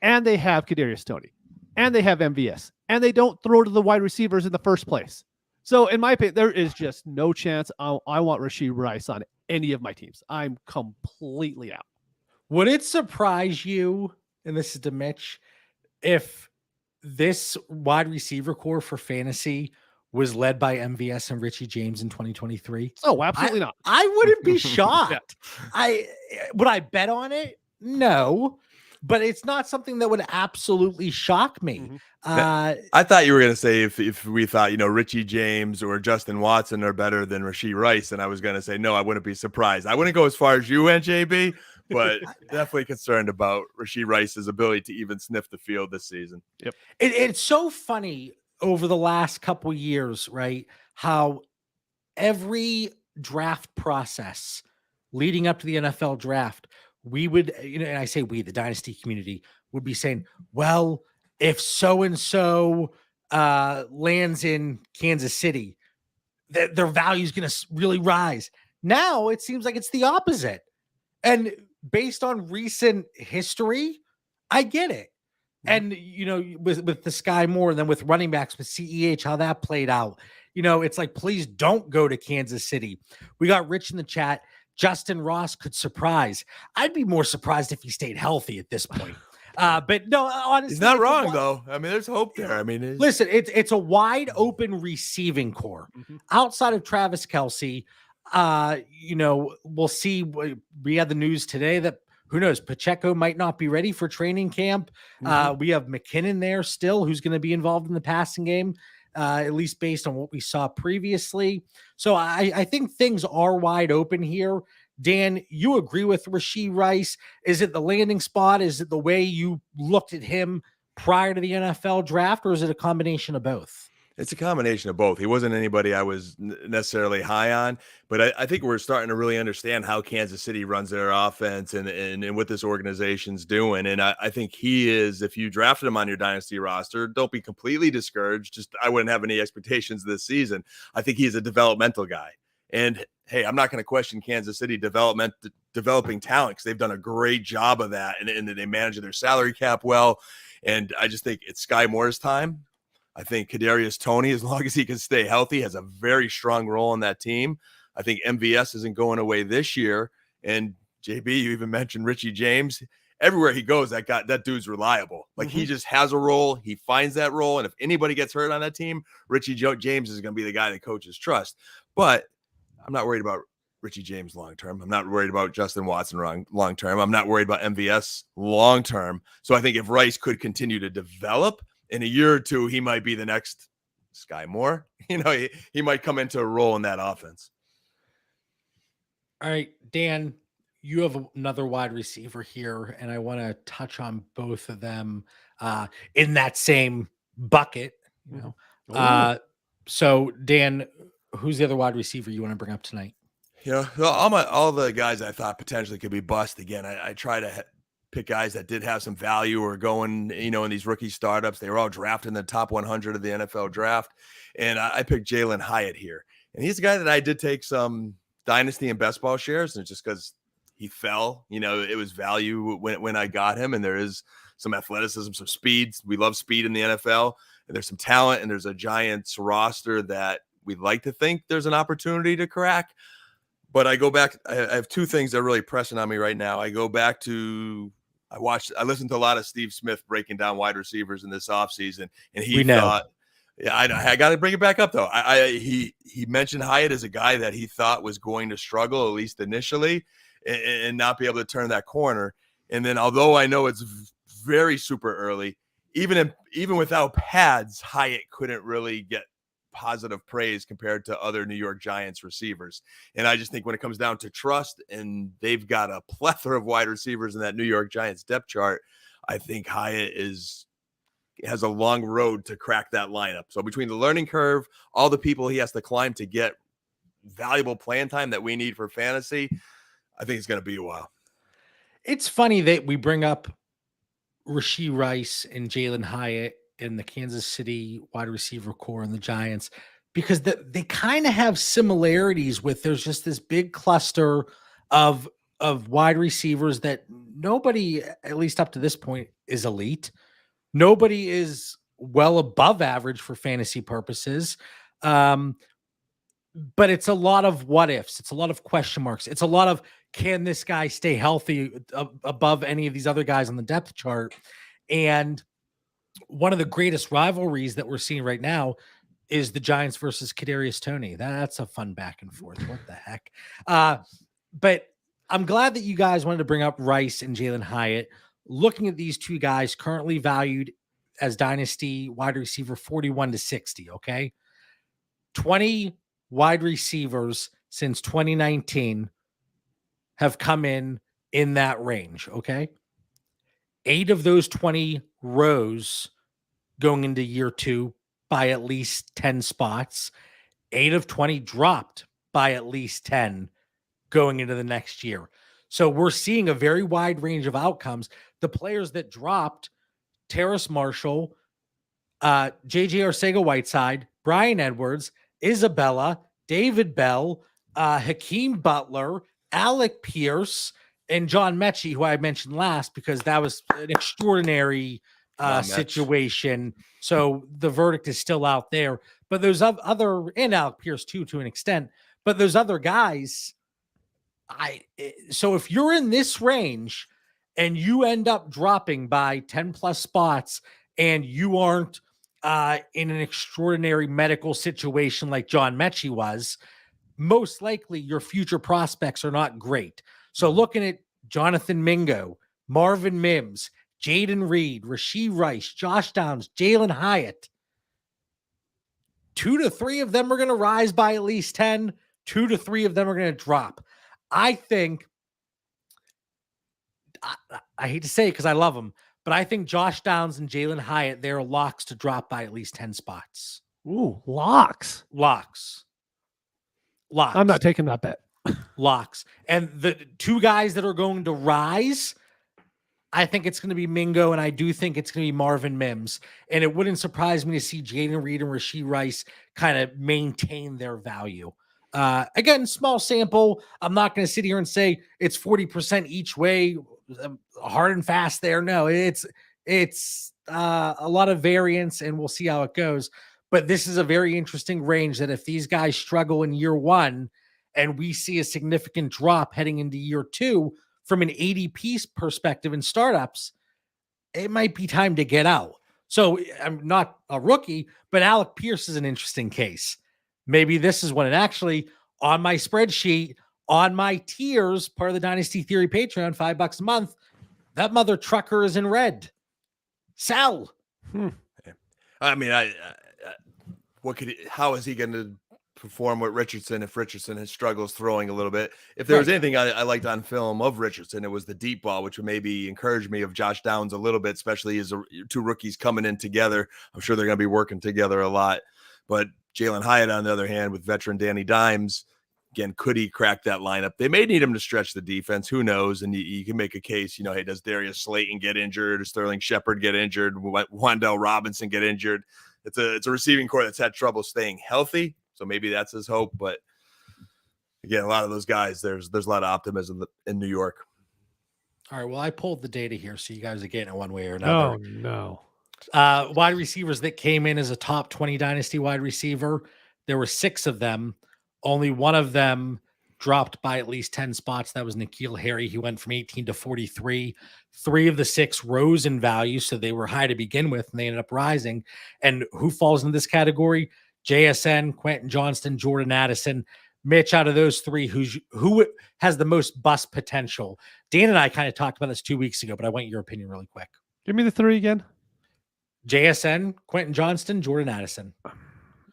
S3: And they have Kadarius Toney. And they have MVS. And they don't throw to the wide receivers in the first place. So in my opinion, there is just no chance I want Rashee Rice on any of my teams. I'm completely out.
S1: Would it surprise you, and this is to Mitch, if this wide receiver core for fantasy was led by MVS and Richie James in 2023?
S3: Oh, absolutely not.
S1: I wouldn't be shocked. Would I bet on it? No, but it's not something that would absolutely shock me.
S2: I thought you were going to say if we thought, Richie James or Justin Watson are better than Rashee Rice, and I was going to say, no, I wouldn't be surprised. I wouldn't go as far as you went, JB, but definitely concerned about Rashee Rice's ability to even sniff the field this season.
S3: Yep.
S1: It's so funny over the last couple years, right? How every draft process leading up to the NFL draft, we would, and I say we, the Dynasty community, would be saying, well, if so-and-so lands in Kansas City, their value is going to really rise. Now it seems like it's the opposite. And based on recent history, I get it. And, with the Sky Moore, and then with running backs, with CEH, how that played out, it's like, please don't go to Kansas City. We got Rich in the chat. Justin Ross could surprise. I'd be more surprised if he stayed healthy at this point. But no, honestly,
S2: he's not wrong though. I mean, there's hope there. I mean,
S1: listen, it's a wide open receiving core outside of Travis Kelce. We'll see. We had the news today that who knows, Pacheco might not be ready for training camp. We have McKinnon there still, who's going to be involved in the passing game, at least based on what we saw previously. So I think things are wide open here. Dan, you agree with Rashee Rice? Is it the landing spot? Is it the way you looked at him prior to the NFL draft, or is it a combination of both?
S2: It's a combination of both. He wasn't anybody I was necessarily high on, but I think we're starting to really understand how Kansas City runs their offense and what this organization's doing. And I think he is, if you drafted him on your dynasty roster, don't be completely discouraged. Just I wouldn't have any expectations this season. I think he's a developmental guy. And hey, I'm not going to question Kansas City developing talent, because they've done a great job of that, and they manage their salary cap well. And I just think it's Sky Moore's time. I think Kadarius Toney, as long as he can stay healthy, has a very strong role in that team. I think MVS isn't going away this year. And JB, you even mentioned Richie James. Everywhere he goes, that dude's reliable. Like, he just has a role. He finds that role. And if anybody gets hurt on that team, Richie James is going to be the guy that coaches trust. But I'm not worried about Richie James long-term. I'm not worried about Justin Watson long-term. I'm not worried about MVS long-term. So I think if Rice could continue to develop, in a year or two, he might be the next Sky Moore. He might come into a role in that offense.
S1: All right, Dan, you have another wide receiver here, and I want to touch on both of them in that same bucket. So, Dan, who's the other wide receiver you want to bring up tonight?
S2: All the guys I thought potentially could be bust. Again, I try to pick guys that did have some value or going, in these rookie startups. They were all drafted in the top 100 of the NFL draft. And I picked Jalen Hyatt here. And he's a guy that I did take some Dynasty and best ball shares, and it's just because he fell. It was value when I got him, and there is some athleticism, some speed. We love speed in the NFL, and there's some talent, and there's a Giants roster that we'd like to think there's an opportunity to crack. But I go back, I have two things that are really pressing on me right now. I go back to, I listened to a lot of Steve Smith breaking down wide receivers in this offseason, and he thought, I got to bring it back up though. He mentioned Hyatt as a guy that he thought was going to struggle, at least initially, and not be able to turn that corner. And then, although I know it's very super early, even without pads, Hyatt couldn't really get positive praise compared to other New York Giants receivers. And I just think when it comes down to trust, and they've got a plethora of wide receivers in that New York Giants depth chart, I think Hyatt has a long road to crack that lineup. So between the learning curve, all the people he has to climb to get valuable playing time that we need for fantasy, I think it's going to be a while. It's
S1: funny that we bring up Rashee Rice and Jalen Hyatt in the Kansas City wide receiver core and the Giants, because they kind of have similarities with, there's just this big cluster of wide receivers that nobody, at least up to this point, is elite. Nobody is well above average for fantasy purposes. But it's a lot of what ifs. It's a lot of question marks. It's a lot of, can this guy stay healthy above any of these other guys on the depth chart? And one of the greatest rivalries that we're seeing right now is the Giants versus Kadarius Toney. That's a fun back and forth. What the heck? But I'm glad that you guys wanted to bring up Rice and Jalen Hyatt. Looking at these two guys, currently valued as Dynasty wide receiver 41 to 60, okay? 20 wide receivers since 2019 have come in that range, okay? 8 of those 20 rose going into year 2 by at least 10 spots. 8 of 20 dropped by at least 10 going into the next year. So we're seeing a very wide range of outcomes. The players that dropped, Terrace Marshall, J.J. Arcega-Whiteside, Brian Edwards, Isabella, David Bell, Hakeem Butler, Alec Pierce, and John Mechie, who I mentioned last because that was an extraordinary situation. So the verdict is still out there. But those other, and Alec Pierce too, to an extent, but those other guys, so if you're in this range and you end up dropping by 10 plus spots and you aren't in an extraordinary medical situation like John Mechie was, most likely your future prospects are not great. So looking at Jonathan Mingo, Marvin Mims, Jaden Reed, Rashee Rice, Josh Downs, Jalen Hyatt, 2 to 3 of them are going to rise by at least 10. 2 to 3 of them are going to drop. I think, I hate to say it because I love them, but I think Josh Downs and Jalen Hyatt, they're locks to drop by at least 10 spots.
S3: Ooh, locks. I'm not taking that bet.
S1: Locks. And the 2 guys that are going to rise, I think it's going to be Mingo, and I do think it's going to be Marvin Mims. And it wouldn't surprise me to see Jaden Reed and Rashee Rice kind of maintain their value. Again, small sample. I'm not going to sit here and say it's 40% each way, hard and fast there. No, it's a lot of variance, and we'll see how it goes. But this is a very interesting range that if these guys struggle in year one and we see a significant drop heading into year two from an ADP perspective in startups, it might be time to get out. So I'm not a rookie, but Alec Pierce is an interesting case. Maybe this is one. And actually, on my spreadsheet, on my tiers, part of the Dynasty Theory Patreon, $5 a month, that mother trucker is in red. Sell.
S2: I mean, how is he going to perform with Richardson if Richardson has struggles throwing a little bit? If there was anything I liked on film of Richardson, it was the deep ball, which would maybe encourage me of Josh Downs a little bit, especially as two rookies coming in together. I'm sure they're going to be working together a lot. But Jalen Hyatt, on the other hand, with veteran Danny Dimes, again, could he crack that lineup? They may need him to stretch the defense. Who knows? And you can make a case, hey, does Darius Slayton get injured? Does Sterling Shepard get injured? Wan'Dale Robinson get injured? It's a receiving core that's had trouble staying healthy. So maybe that's his hope. But again, a lot of those guys, there's a lot of optimism in New York.
S1: All right. Well, I pulled the data here, so you guys are getting it one way or another.
S3: Oh, no.
S1: Wide receivers that came in as a top 20 dynasty wide receiver, there were 6 of them. Only one of them dropped by at least 10 spots. That was N'Keal Harry. He went from 18 to 43. 3 of the 6 rose in value, so they were high to begin with, and they ended up rising. And who falls in this category? JSN, Quentin Johnston, Jordan Addison. Mitch, out of those 3, who has the most bust potential? Dan and I kind of talked about this 2 weeks ago, but I want your opinion really quick.
S3: Give me the 3 again.
S1: JSN, Quentin Johnston, Jordan Addison.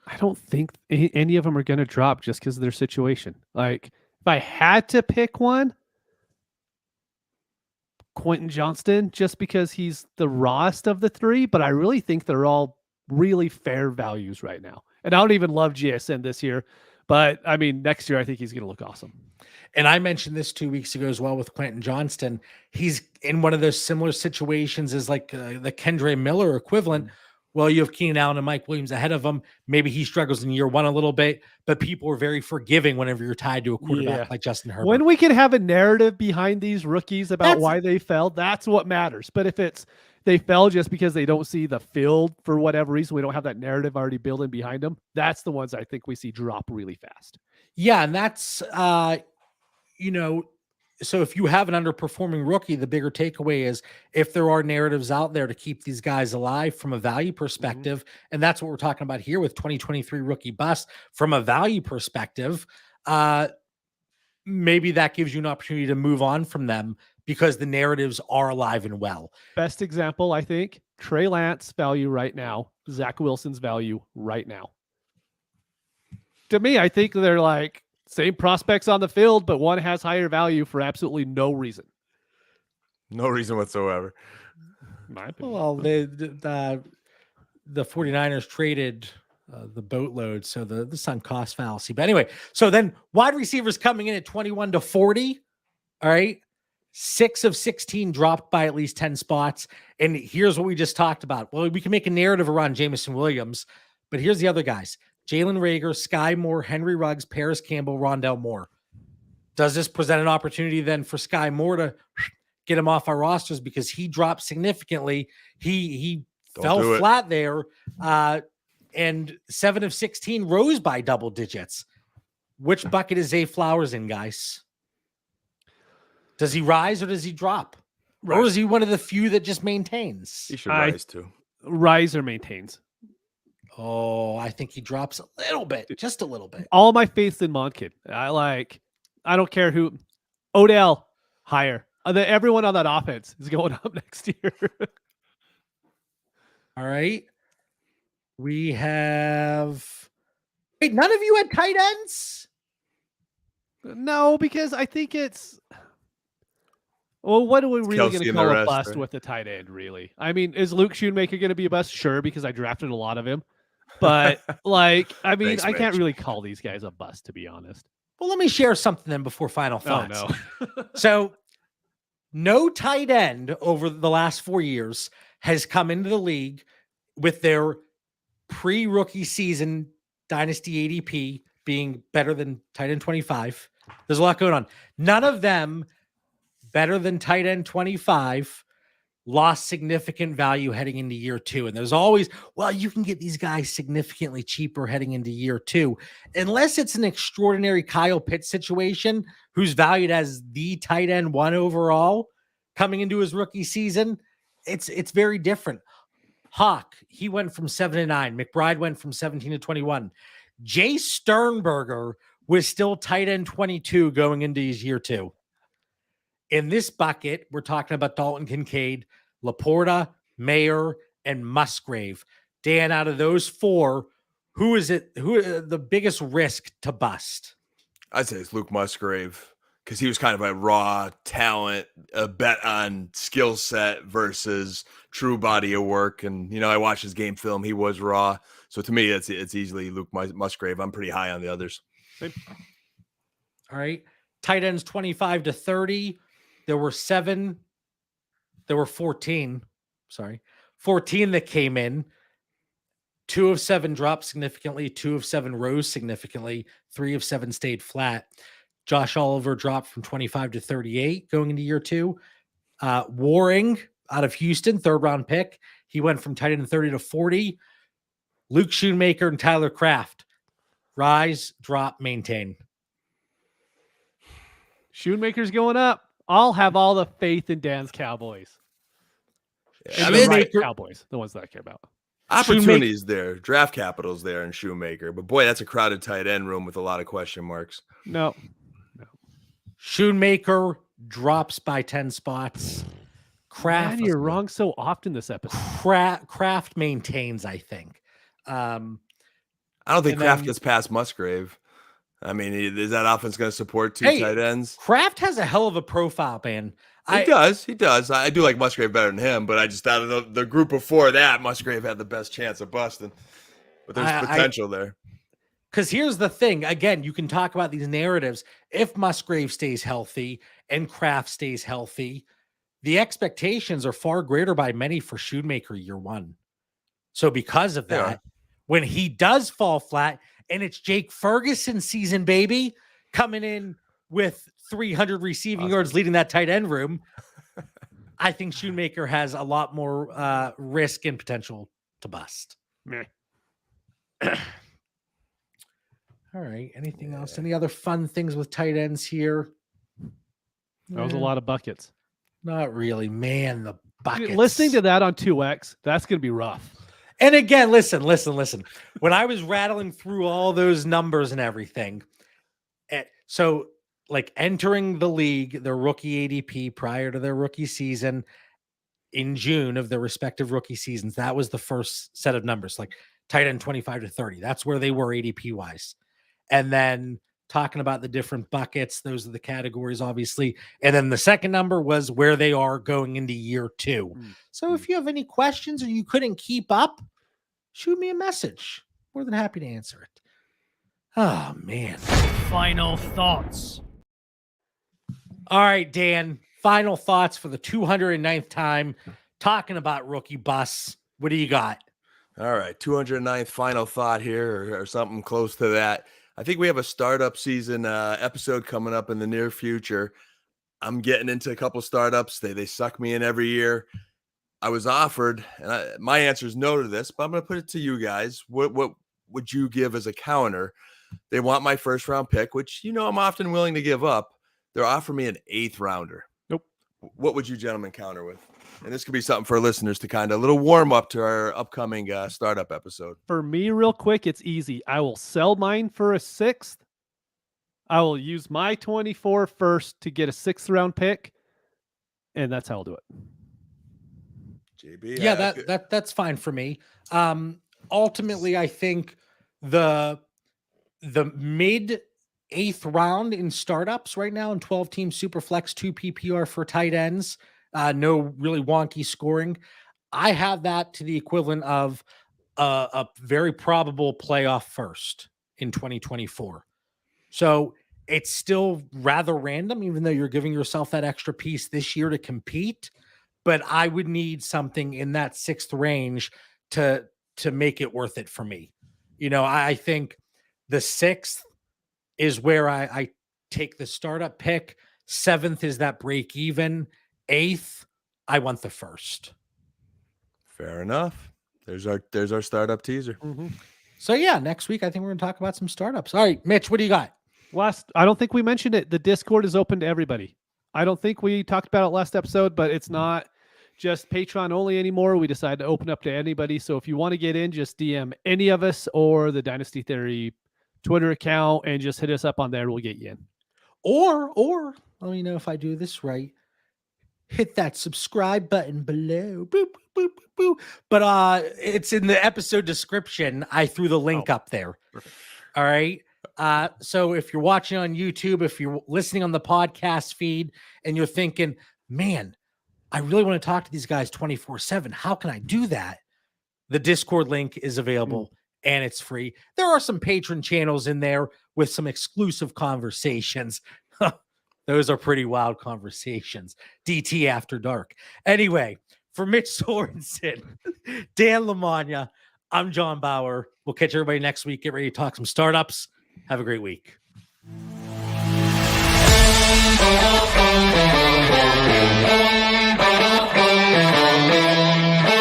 S3: I don't think any of them are going to drop just because of their situation. Like, if I had to pick one, Quentin Johnston, just because he's the rawest of the 3, but I really think they're all really fair values right now. And I don't even love GSN this year, but I mean, next year, I think he's going to look awesome.
S1: And I mentioned this 2 weeks ago as well with Quentin Johnston. He's in one of those similar situations as like the Kendre Miller equivalent. Well, you have Keenan Allen and Mike Williams ahead of him. Maybe he struggles in year one a little bit, but people are very forgiving whenever you're tied to a quarterback like Justin Herbert.
S3: When we can have a narrative behind these rookies about why they fell, that's what matters. But if it's they fell just because they don't see the field for whatever reason, we don't have that narrative already building behind them, that's the ones I think we see drop really fast.
S1: Yeah, and that's, so if you have an underperforming rookie, the bigger takeaway is if there are narratives out there to keep these guys alive from a value perspective, and that's what we're talking about here with 2023 rookie bust from a value perspective, maybe that gives you an opportunity to move on from them because the narratives are alive and well.
S3: Best example, I think, Trey Lance value right now, Zach Wilson's value right now. To me, I think they're like same prospects on the field, but one has higher value for absolutely no reason.
S2: No reason whatsoever.
S3: My opinion.
S1: Well, the 49ers traded the boatload, so the sunk cost fallacy. But anyway, so then wide receivers coming in at 21 to 40. All right. 6 of 16 dropped by at least 10 spots. And here's what we just talked about. Well, we can make a narrative around Jameson Williams, but here's the other guys. Jalen Reagor, Sky Moore, Henry Ruggs, Paris Campbell, Rondell Moore. Does this present an opportunity then for Sky Moore to get him off our rosters because he dropped significantly? He fell flat there, and 7 of 16 rose by double digits. Which bucket is Zay Flowers in, guys? Does he rise or does he drop? Right. Or is he one of the few that just maintains?
S2: He should rise too.
S3: Rise or maintains.
S1: Oh, I think he drops a little bit, just a little bit.
S3: All my faith in Monken. I don't care who. Odell, higher. Everyone on that offense is going up next year.
S1: All right. We have. Wait, none of you had tight ends?
S3: No, because I think it's. Well, what are we really going to call a bust right? with the tight end, really? I mean, is Luke Schoonmaker going to be a bust? Sure, because I drafted a lot of him. But, Thanks, I can't really call these guys a bust, to be honest.
S1: Well, let me share something then before final thoughts.
S3: Oh, no.
S1: So, no tight end over the last 4 years has come into the league with their pre-rookie season Dynasty ADP being better than tight end 25. There's a lot going on. None of them better than tight end 25 lost significant value heading into year 2. And there's always, well, you can get these guys significantly cheaper heading into year 2, unless it's an extraordinary Kyle Pitts situation who's valued as the tight end 1 overall coming into his rookie season. It's very different. Hawk, he went from 7 to 9. McBride went from 17 to 21. Jay Sternberger was still tight end 22 going into his year 2. In this bucket, we're talking about Dalton Kincaid, Laporta, Mayer, and Musgrave. Dan, out of those 4, who is the biggest risk to bust?
S2: I'd say it's Luke Musgrave, because he was kind of a raw talent, a bet on skill set versus true body of work. And, you know, I watched his game film. He was raw. So to me, it's easily Luke Musgrave. I'm pretty high on the others.
S1: All right. Tight ends 25 to 30. There were 14 that came in. 2 of 7 dropped significantly. 2 of 7 rose significantly. 3 of 7 stayed flat. Josh Oliver dropped from 25 to 38 going into year 2. Waring out of Houston, 3rd round pick. He went from tight end 30 to 40. Luke Schoonmaker and Tyler Kraft. Rise, drop, maintain.
S3: Schoonmaker's going up. I'll have all the faith in Dan's Cowboys.
S2: Yeah, I mean,
S3: right Cowboys, the ones that I care about.
S2: Opportunities there, draft capital's there in Shoemaker, but boy, that's a crowded tight end room with a lot of question marks.
S3: No.
S1: Schoonmaker drops by 10 spots. Kraft,
S3: Man, you're wrong so often this episode.
S1: Kraft maintains, I think.
S2: I don't think Kraft gets past Musgrave. I mean, is that offense going to support 2 tight ends?
S1: Kraft has a hell of a profile, man.
S2: He does. I do like Musgrave better than him, but I just out of the group before that, Musgrave had the best chance of busting. But there's potential there.
S1: Because here's the thing. Again, you can talk about these narratives. If Musgrave stays healthy and Kraft stays healthy, the expectations are far greater by many for Schoonmaker year 1. So because of that, when he does fall flat, and it's Jake Ferguson season, baby, coming in with 300 receiving yards leading that tight end room, I think Schoonmaker has a lot more risk and potential to bust.
S3: Meh.
S1: All right. Anything else? Any other fun things with tight ends here?
S3: That was a lot of buckets.
S1: Not really, man. The buckets.
S3: Listening to that on 2X, that's going to be rough.
S1: And again, listen. When I was rattling through all those numbers and everything, so like entering the league, their rookie ADP prior to their rookie season in June of their respective rookie seasons, that was the first set of numbers, like tight end 25 to 30. That's where they were ADP wise. And then talking about the different buckets, those are the categories, obviously. And then the second number was where they are going into year 2. So if you have any questions or you couldn't keep up, shoot me a message. More than happy to answer it. Oh, man.
S4: Final thoughts.
S1: All right, Dan. Final thoughts for the 209th time talking about rookie busts. What do you got?
S2: All right, 209th final thought here, or something close to that. I think we have a startup season episode coming up in the near future. I'm getting into a couple startups. They suck me in every year. I was offered, and my answer is no to this, but I'm going to put it to you guys. What would you give as a counter? They want my first round pick, which, you know, I'm often willing to give up. They're offering me an 8th rounder.
S3: Nope.
S2: What would you gentlemen counter with? And this could be something for listeners to kind of a little warm up to our upcoming startup episode.
S3: For me, real quick, it's easy. I will sell mine for a 6th. I will use my 24 first to get a 6th round pick. And that's how I'll do it.
S2: JB,
S1: Yeah, that's fine for me. Ultimately, I think the mid 8th round in startups right now in 12-team Superflex 2 PPR for tight ends, no really wonky scoring. I have that to the equivalent of a very probable playoff first in 2024. So it's still rather random, even though you're giving yourself that extra piece this year to compete. But I would need something in that 6th range to make it worth it for me. You know, I think the 6th is where I take the startup pick. 7th is that break even. 8th, I want the first.
S2: Fair enough. There's our startup teaser.
S1: So yeah, next week I think we're going to talk about some startups. All right, Mitch, what do you got?
S3: I don't think we mentioned it. The Discord is open to everybody. I don't think we talked about it last episode, but it's not just Patreon only anymore. We decided to open up to anybody. So if you want to get in, just DM any of us or the Dynasty Theory Twitter account and just hit us up on there. We'll get you in.
S1: Or let me know if I do this right. Hit that subscribe button below. Boop, boop, boop, boop, boop. But it's in the episode description. I threw the link up there.
S3: Perfect.
S1: All right. So if you're watching on YouTube, if you're listening on the podcast feed and you're thinking, man, I really want to talk to these guys 24/7. How can I do that? The Discord link is available and it's free. There are some patron channels in there with some exclusive conversations. Those are pretty wild conversations. DT After Dark. Anyway, for Mitch Sorensen, Dan Lamagna, I'm John Bauer. We'll catch everybody next week. Get ready to talk some startups. Have a great week.